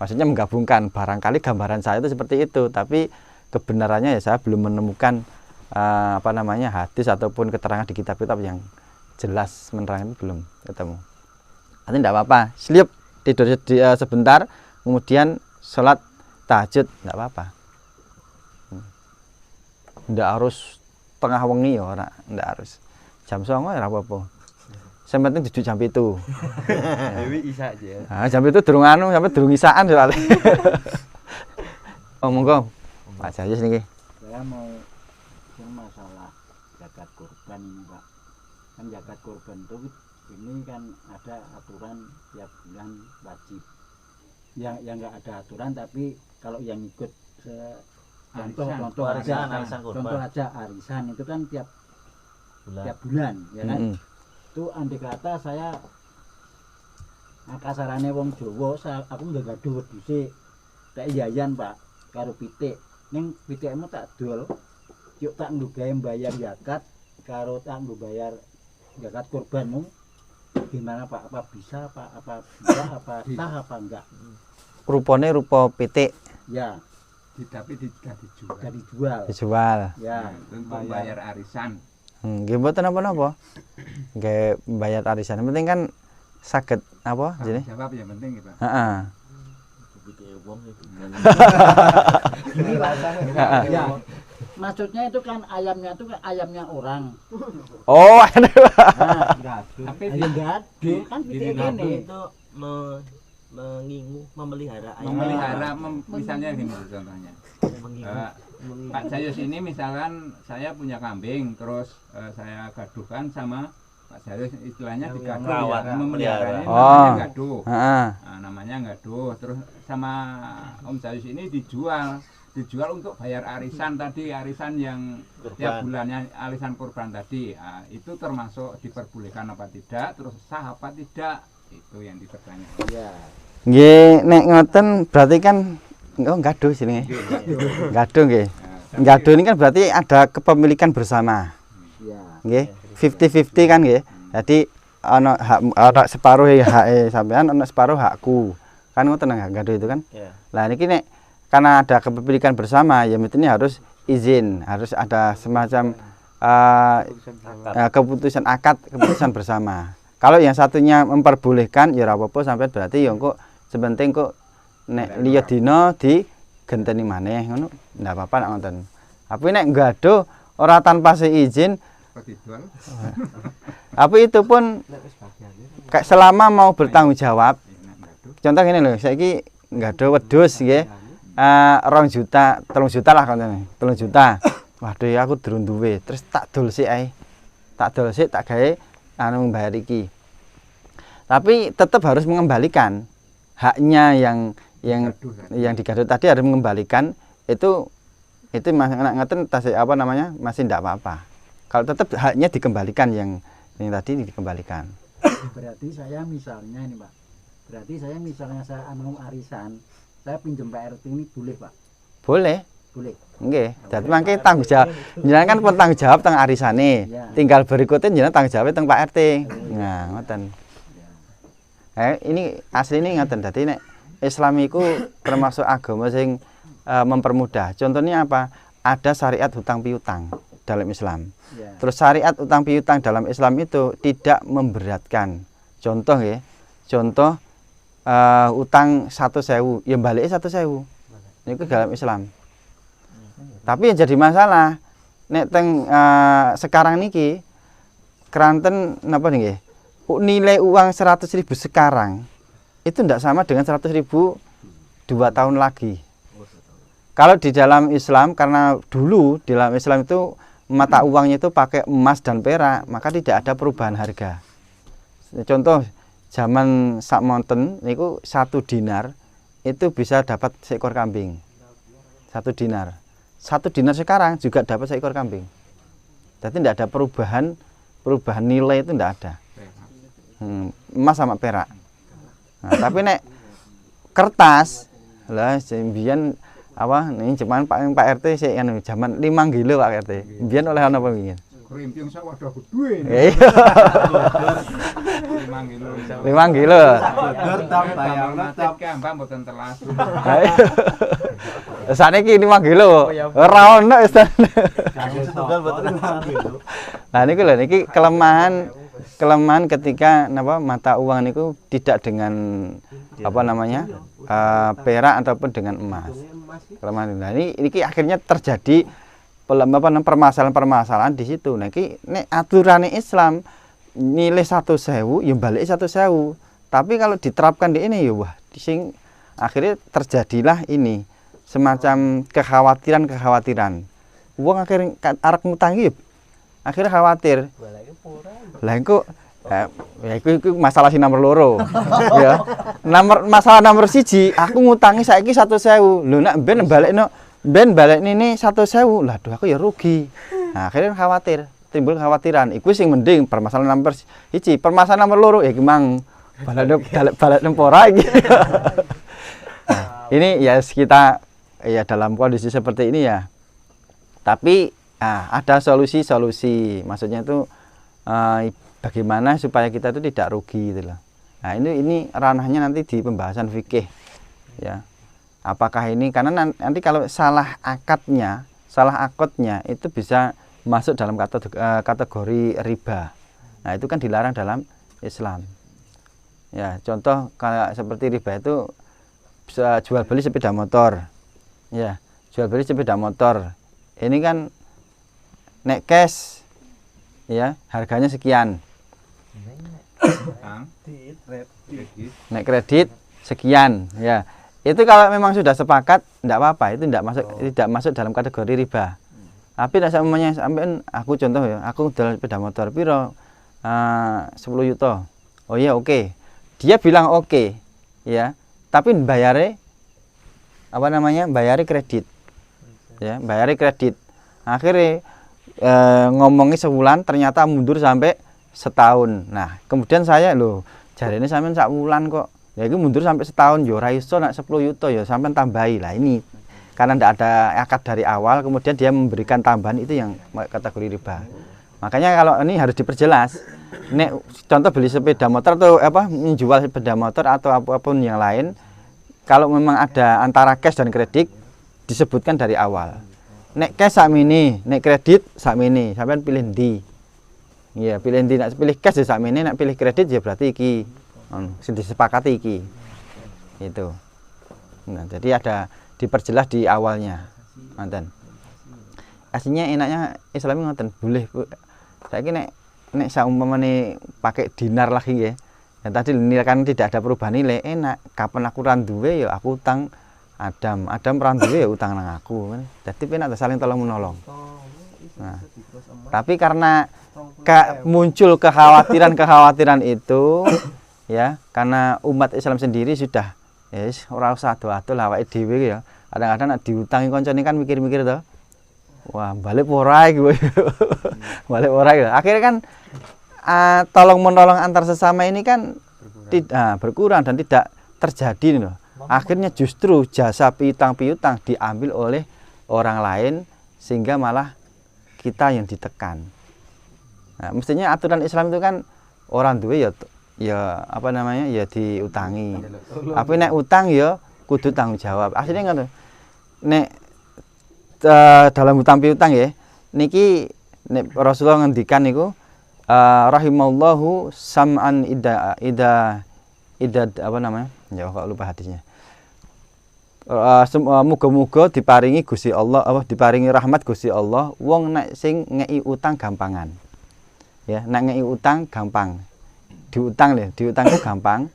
Maksudnya menggabungkan, barangkali gambaran saya itu seperti itu, tapi kebenarannya ya saya belum menemukan apa namanya hadis ataupun keterangan di kitab-kitab yang jelas menerangkan, belum ketemu. Nanti tidak apa-apa, sleep tidur sebentar, kemudian sholat tahajud tidak apa-apa. Tidak harus tengah wengi ya ora, tidak harus jam 09.00 ya apa-apa. Yang penting duduk jam itu. Dewi isa aja. Nah, jam itu durung anu sampai durung isaan soalnya. Oh monggo. Pak Jayus niki. Saya mau masalah zakat kurban ini Pak. Kan zakat kurban itu ini kan ada aturan tiap bulan wajib. Yang enggak ada aturan tapi kalau yang ikut contoh arisan, aja, arisan kurban. contoh aja arisan itu kan tiap Bulan. bulan ya kan. Mm-mm. Itu andai kata saya kasarane wong Jawa, aku nggak gaduh wedhuse tak yayan Pak karo pitik. Ning pitikmu tak dol. Yuk tak nggo gawe bayar zakat karo tak nggo bayar zakat kurbanmu. Gimana Pak? Apa bisa apa enggak apa sah apa enggak? Rupane rupa pitik Ya, Tapi tidak dijual. jadi jual. dijual. Ya, Untuk bayar arisan. Nggih mboten napa-napa. Nggih bayar arisan. Yang penting kan saged apa jenenge? Jawab yang penting ya Pak. Heeh. Pitik wong itu. ya. Maksudnya itu kan ayamnya itu kan ayamnya orang. Oh, Nah, Tapi ayam gado kan pitik Nabi ini. itu mengingu, memelihara ayam. memelihara, misalnya gini contohnya. Mengingu. Pak Jayus ini misalkan saya punya kambing, terus saya gaduhkan sama Pak Jayus, istilahnya digaduh merawat, ya, memelihara ini Oh. namanya gaduh. heeh. Nah, namanya gaduh. Terus sama Om Jayus ini dijual untuk bayar arisan tadi, arisan yang tiap Kurban. bulannya arisan kurban tadi. Nah, itu termasuk diperbolehkan apa tidak, terus sah apa tidak, itu yang dipertanyakan. Ya. Nggih nek ngoten berarti kan gaduh jenenge. Gaduh nggih. Gaduh ini kan berarti ada kepemilikan bersama. Ya. Nggih. 50-50 kan nggih. Jadi ana hak separuh hak sampean, ana separuh hakku. Kan ngoten gaduh itu kan. Ya. Lah niki nek karena ada kepemilikan bersama ya mestinya harus izin, harus ada semacam keputusan akad, keputusan bersama. Kalau yang satunya memperbolehkan ya ora apa-apa sampean berarti ya kok sepenting kok nek liya dina digenteni maneh ngono ndak apa-apa nek ngoten. Tapi nek gaduh ora tanpa seizin Kok dijual? tapi itu pun kayak selama mau bertanggung jawab. Contoh gini loh, saiki gaduh wedhus nggih. 2 juta, 3 juta lah kontene. 3 juta. Waduh ya aku durung duwe. Terus tak dol sik ae. Tak dol sik tak gawe anu bayar iki. Tapi tetap harus mengembalikan haknya yang digaduh tadi harus mengembalikan itu masih ngeten apa namanya? Masih ndak apa-apa. Kalau tetap haknya dikembalikan yang tadi dikembalikan. Berarti saya misalnya ini Pak. Berarti saya misalnya saya anu arisan, saya pinjem Pak RT ini boleh Pak? Boleh. Boleh. Nggih, dadi mangke tanggung jawab. Jenengan kan pun tanggung jawab teng arisane. Ya. Tinggal berikutnya jenengan tanggung jawab teng Pak RT. Nah, ngoten. Ini asli ini ngoten. Dadi nek Islam iku termasuk agama sing mempermudah. Contohnya apa? Ada syariat hutang piutang dalam Islam. Ya. Terus syariat hutang piutang dalam Islam itu tidak memberatkan. Contoh ya. Contoh utang 1.000, ya balik 1.000. Niku dalam Islam. Tapi yang jadi masalah nek teng sekarang niki keranten napa nggih? Nilai uang 100.000 sekarang itu tidak sama dengan 100.000 2 tahun lagi. Kalau di dalam Islam, karena dulu di dalam Islam itu mata uangnya itu pakai emas dan perak, maka tidak ada perubahan harga. Contoh zaman sakmonten niku 1 dinar itu bisa dapat seekor kambing. 1 dinar. 1 dinar sekarang juga dapat seekor kambing. Jadi tidak ada perubahan nilai itu tidak ada. Emas sama perak. Nah, tapi nek kertas lah sembian apa nih cuman Pak RT sih anu zaman 5 kilo Pak RT. Mbiyen oleh ana apa mbiyen? Krimpiung sak wadah gede. 5 kilo. 5 kilo. Macet gampang mboten telas. Saniki 5 kilo. Ora ono wis. Nah niku lho niki kelemahan ketika mata uang niku tidak dengan apa namanya? Perak ataupun dengan emas. Kelemahan. Nah ini akhirnya terjadi permasalahan-permasalahan di situ. Nah iki nek aturane Islam nilai 1.000 ya balik 1.000. Tapi kalau diterapkan di ini ya wah sing akhirnya terjadilah ini semacam kekhawatiran. Wong akhirnya arep ngutangi akhirnya khawatir. Lah engko ya iku masalah si nomor 2. Ya. Masalah nomor 1 aku ngutangi saiki 1.000. Lho nek ben balekno ben balik ini 100.000 lah, aduh aku ya rugi. Nah, akhirnya khawatir, timbul kekhawatiran. Iku sing mending permasalahan nomor 1, permasalahan nomor loro ya memang balik tempora iki. Nah, ini ya kita ya dalam kondisi seperti ini ya. Tapi ada solusi-solusi. Maksudnya itu bagaimana supaya kita itu tidak rugi gitu loh. Nah, ini ranahnya nanti di pembahasan fikih ya. Apakah ini karena nanti kalau salah akadnya itu bisa masuk dalam kategori riba. Nah, itu kan dilarang dalam Islam. Ya, contoh kayak seperti riba itu bisa jual beli sepeda motor. Ya, jual beli sepeda motor. Ini kan nek cash ya, harganya sekian. Nek kredit sekian ya. Itu kalau memang sudah sepakat tidak apa-apa, itu tidak masuk dalam kategori riba. Tapi tidak semuanya sampai aku contoh ya, aku jual sepeda motor piro 10 juta. Oh iya oke. Dia bilang oke. Ya. Tapi bayarnya bayari kredit. Ya, bayari kredit. Akhirnya ngomongin sebulan ternyata mundur sampai setahun. Nah, kemudian saya jarene sampean sak wulan kok. Ya itu mundur sampai setahun yo ora iso nak 10 juta ya sampean tambahi. Lah ini karena tidak ada akad dari awal kemudian dia memberikan tambahan itu yang kategori riba. Makanya kalau ini harus diperjelas. Nek contoh beli sepeda motor atau menjual sepeda motor atau apapun yang lain, kalau memang ada antara cash dan kredit disebutkan dari awal. Nek cash sakmene, nek kredit sakmene, sampean pilih ndi? Iya, pilih ndi, nek pilih cash ya sakmene, nek pilih kredit ya berarti iki. Sing disepakati iki. Itu. Nah, jadi ada diperjelas di awalnya. Ngoten. Aslinya enaknya Islami ngoten, boleh. Saiki nek saumpamane pakai dinar lagi ya. Ya tadi nilai kan tidak ada perubahan nilai, enak. Kapan aku ra duwe ya aku utang Adam ra duwe ya utang nang aku. Jadi penak saling tolong menolong. Nah, tapi karena muncul kekhawatiran itu ya, karena umat Islam sendiri sudah ora usah ado-ado lah awake dhewe ya. Kadang-kadang nek diutangi kancane kan mikir-mikir to. Wah, balik ora iki. Balik ora iki. Akhirnya kan tolong menolong antar sesama ini kan tidak berkurang dan tidak terjadi loh. Akhirnya justru jasa piutang diambil oleh orang lain sehingga malah kita yang ditekan. Nah, mestinya aturan Islam itu kan orang duwe ya diutangi. Tapi nek utang ya kudu tanggung jawab. Asline ngono. Nek dalam utang piutang ya, niki nek Rasulullah ngendikan niku rahimallahu sam'an ida ya kok lupa hadisnya. Muga-muga diparingi Gusti Allah diparingi rahmat Gusti Allah wong nek sing ngeki utang gampangan. Ya, nek ngeki utang gampang. Diutang itu gampang.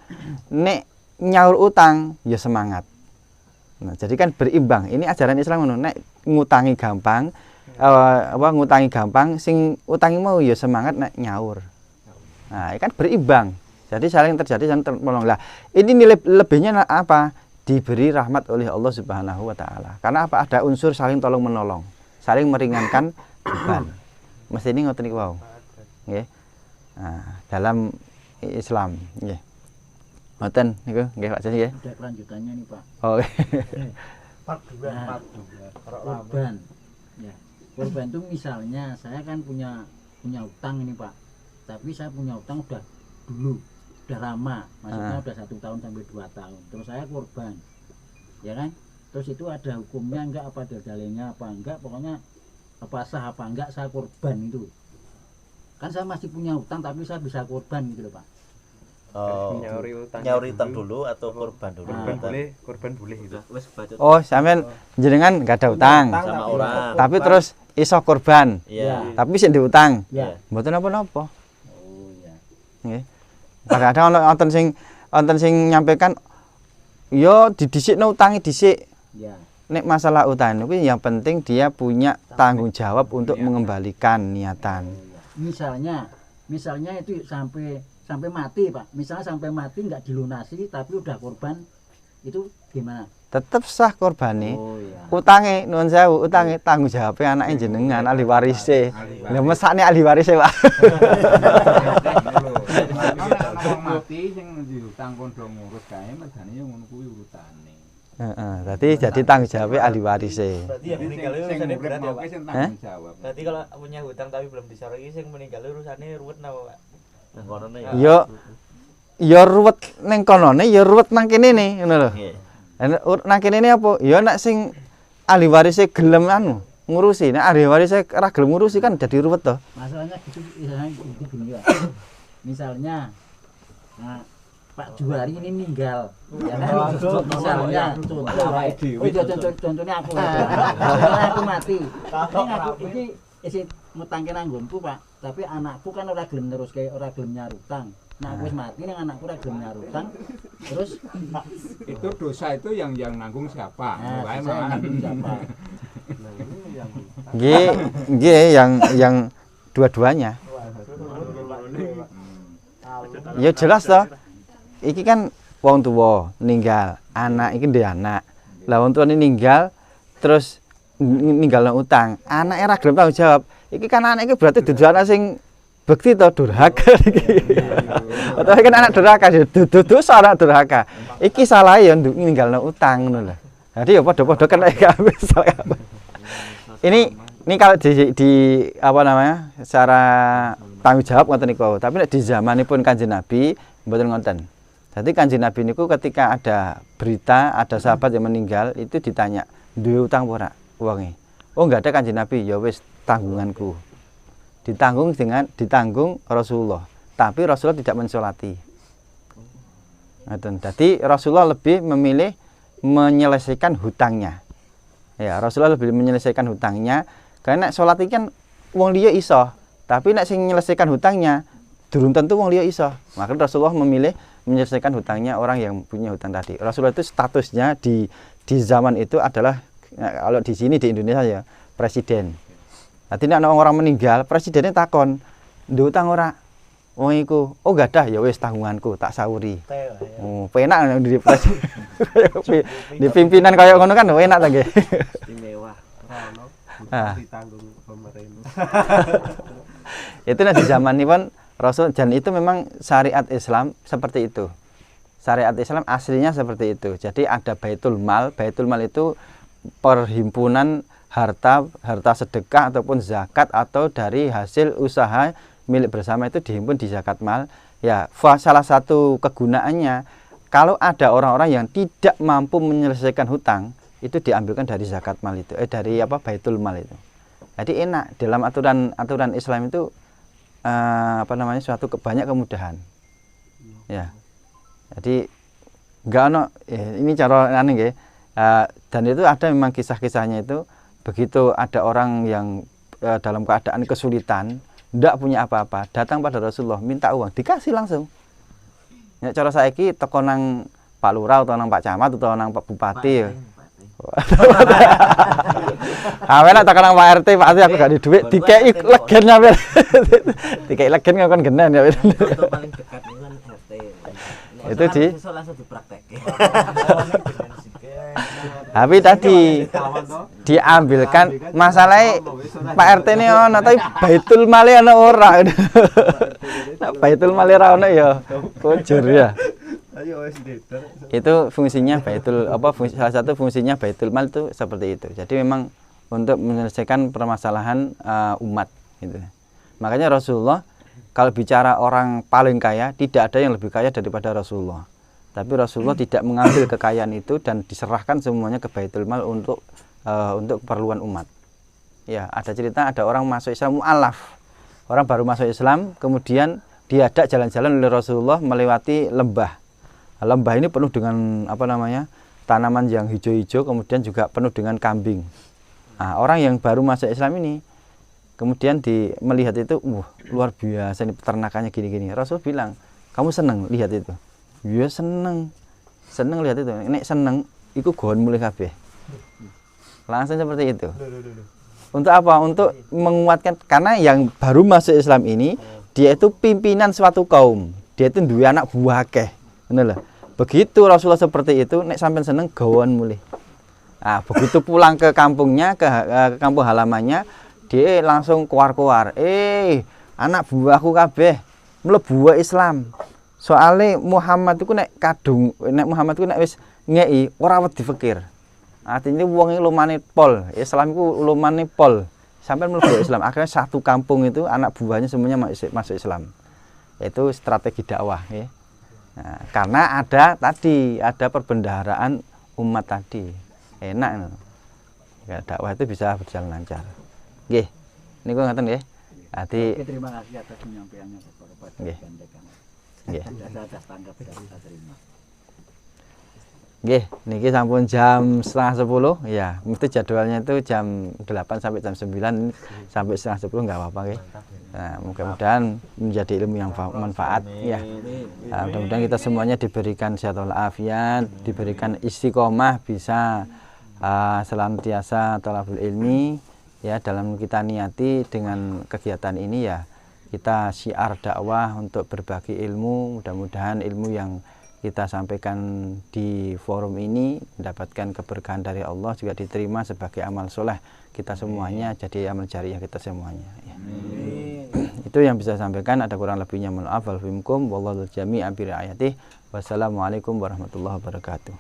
Nek nyaur utang ya semangat. Nah, jadi kan berimbang. Ini ajaran Islam ngono. Nek ngutangi gampang, ngutangi gampang, sing utangi mau ya semangat nek nyaur. Nah, ini kan berimbang. Jadi saling terjadi saling menolong. Lah, ini nilai lebihnya apa? Diberi rahmat oleh Allah Subhanahu wa taala. Karena apa? Ada unsur saling tolong menolong, saling meringankan beban. Mesti ini ngoten niku wau. Nggih. Nah, dalam Islam nggih. Ngoten niku nggih Pak Jasi nggih. Ada kelanjutannya nih, Pak. Oh. Part 2. Korban. Ya. Korban itu misalnya saya kan punya utang ini, Pak. Tapi saya punya utang udah lama, maksudnya udah 1 tahun sampai 2 tahun. Terus saya korban, ya kan? Terus itu ada hukumnya enggak, apa dalilnya apa enggak? Pokoknya apa sah apa enggak saya korban itu. Kan saya masih punya utang tapi saya bisa korban gitu loh, Pak. Nyauri utang dulu atau korban dulu? Korban boleh itu. Oh, sampean jenengan enggak ada utang sama orang. Tapi terus iso korban. Iya. Tapi sing diutang. Iya. Mboten apa-apa. Oh iya. Nggih. Kadang-kadang wonten sing nyampaikan yo didhisikno utangi dhisik. Ya. Nek masalah utang itu yang penting dia punya tanggung jawab untuk mengembalikan niatan. Misalnya itu sampai mati, Pak. Misalnya sampai mati nggak dilunasi tapi udah korban itu gimana? Tetep sah korbane. Oh iya. Utange nuwun sewu, utange tanggung jawab anake jenengan ahli warise. Lha mesakne ahli warise, Pak. Wong mati sing diutang kondo ngurus kae mergane yo ngono kuwi urutane. Heeh, jadi tanggung jawab ahli warise. Berarti yang meninggal itu Sing urusannya urip berat ya, mau Pak. ki sing tanggung jawab. Berarti kalau punya hutang tapi belum disoroti sing meninggal urusannya ruwet napa, Pak? Nang kono ya. Ya ruwet ning konone, ya ruwet nang kene ne, ngono lho. Nggih. Nang kene ne apa? Ya nek sing ahli warise gelem anu ngurusi, nek ahli warise ora gelem ngurusi kan jadi ruwet to. Masalahnya gitu, misalnya gini ya. Misalnya Pak Juwari ini meninggal, ya kan? Misalnya contohnya aku, aku mati. Ini isi ngutangke nanggonku, Pak. Tapi anakku kan ora gelem neruske, ora gelem nyarutang. Nah, aku wis mati ning anakku ora gelem nyarutang. Terus Itu dosa itu yang nanggung siapa? Wae saya mah. nanggung siapa? Nggih yang dua-duanya. Ya jelas toh. Iki kan wong tuwa ninggal, anak iki ndek anak. Lah wong tuane ninggal terus ninggalno utang. Anake ora gelem tanggung jawab. Iki kan anak iki berarti dudu anak sing bekti to durhaka iki. Utawa kan anak durhaka, dudu anak durhaka. Iki salah ya ninggalno utang ngono lho. Jadi ya padha-padha kena kabeh salah. Ini kalau di apa namanya? Secara tanggung jawab ngoten niku. Tapi nek di zamanipun Kanjeng Nabi mboten ngoten. Jadi Kanjeng Nabi niku ketika ada berita ada sahabat yang meninggal itu ditanya, duwe utang ora wonge? Oh enggak ada Kanjeng Nabi, ya wis tanggunganku. Ditanggung Rasulullah. Tapi Rasulullah tidak mensolati. Ngoten. Jadi Rasulullah lebih memilih menyelesaikan hutangnya. Ya, Rasulullah lebih menyelesaikan hutangnya karena nek salat iki kan wong liya iso, tapi nek sing menyelesaikan hutangnya durung tentu wong liya iso. Maka Rasulullah memilih menyelesaikan hutangnya orang yang punya hutang tadi. Rasulullah itu statusnya di zaman itu adalah kalau di sini di Indonesia ya presiden. Nanti nek ana orang meninggal, presidennya takon, "Nduk utang ora?" Wong iku, "Oh enggak ada, ya wis tanggunganku, tak sauri." Oh, penak di presiden. Di pimpinan kaya ngono kan enak ta nggih. Istimewa. Ditanggung pemerintah. Itu di zaman ini pun Rasul dan itu memang syariat Islam seperti itu. Syariat Islam aslinya seperti itu. Jadi ada Baitul Mal. Baitul Mal itu perhimpunan harta sedekah ataupun zakat atau dari hasil usaha milik bersama itu dihimpun di zakat mal. Ya, salah satu kegunaannya kalau ada orang-orang yang tidak mampu menyelesaikan hutang itu diambilkan dari zakat mal itu, dari apa Baitul Mal itu. Jadi enak dalam aturan Islam itu apa namanya suatu banyak kemudahan. Ya. Jadi enggak ono ini cara aneh nggih. Dan itu ada memang kisah-kisahnya itu begitu ada orang yang dalam keadaan kesulitan, tidak punya apa-apa, datang pada Rasulullah minta uang, dikasih langsung. Ya cara saiki teko nang Pak Lurah atau nang Pak Camat atau nang Pak Bupati ya. Nek teko nang Pak RT, Pak RT aku gak ada duit, dikei legen sampe. Dikei legen kan genen ya. Untuk paling dekat itu kan RT. Itu di langsung dipraktekke. tapi tadi diambilkan masalahnya Pak RT ini ono tapi Baitul Mal ono ora. Baitul Mal ora ono ya kujur ya. Itu fungsinya salah satu fungsinya Baitul Mal itu seperti itu. Jadi memang untuk menyelesaikan permasalahan umat gitu. Makanya Rasulullah kalau bicara orang paling kaya tidak ada yang lebih kaya daripada Rasulullah. Tapi Rasulullah tidak mengambil kekayaan itu dan diserahkan semuanya ke Baitul Mal untuk keperluan umat. Ya, ada cerita ada orang masuk Islam mu'alaf. Orang baru masuk Islam, kemudian diajak jalan-jalan oleh Rasulullah melewati lembah. Lembah ini penuh dengan tanaman yang hijau-hijau, kemudian juga penuh dengan kambing. Nah, orang yang baru masuk Islam ini kemudian melihat itu, luar biasa ini peternakannya gini-gini. Rasul bilang, "Kamu senang lihat itu?" "Ya seneng lihat itu. Nek seneng iku gon mulih kabeh." Langsung seperti itu. Untuk apa? Untuk menguatkan karena yang baru masuk Islam ini dia itu pimpinan suatu kaum. Dia itu duwe anak buah akeh. Ngono lho. Begitu Rasulullah seperti itu, nek sampean seneng gawon mulih. Nah, begitu pulang ke kampungnya, ke kampung halamannya, dia langsung kuar-kuar. Anak buahku kabeh mlebu Islam. Soale Muhammad iku nek Muhammad iku nek wis ngeki ora wedi fikir. Artinya wong iki lumane pol, Islam iku lumane pol. Sampai mlebu Islam, akhirnya satu kampung itu anak buahnya semuanya masuk Islam. Itu strategi dakwah ya. Nah, karena ada perbendaharaan umat tadi. Enak ya, dakwah itu bisa berjalan lancar. Nggih. Niku ngoten nggih. Dadi terima kasih atas penyampaiannya Bapak. Nggih. Nggih. Saya tanggap dan saya terima. Nggih, niki sampun jam 9:30 ya. Mesti jadwalnya itu jam 8 sampai jam 9 sampai 9:30 enggak apa-apa nggih. Nah, mudah-mudahan menjadi ilmu yang manfaat ya. Nah, mudah-mudahan kita semuanya diberikan sehat walafiat, diberikan istiqomah bisa senantiasa thalabul ilmi ya, dalam kita niati dengan kegiatan ini ya. Kita syiar dakwah untuk berbagi ilmu, mudah-mudahan ilmu yang kita sampaikan di forum ini mendapatkan keberkahan dari Allah, juga diterima sebagai amal soleh kita semuanya, jadi amal jariah kita semuanya ya. Itu yang bisa saya sampaikan, ada kurang lebihnya mohon maaf. Wallahu jami'a bi riayatihi. Wassalamualaikum warahmatullahi wabarakatuh.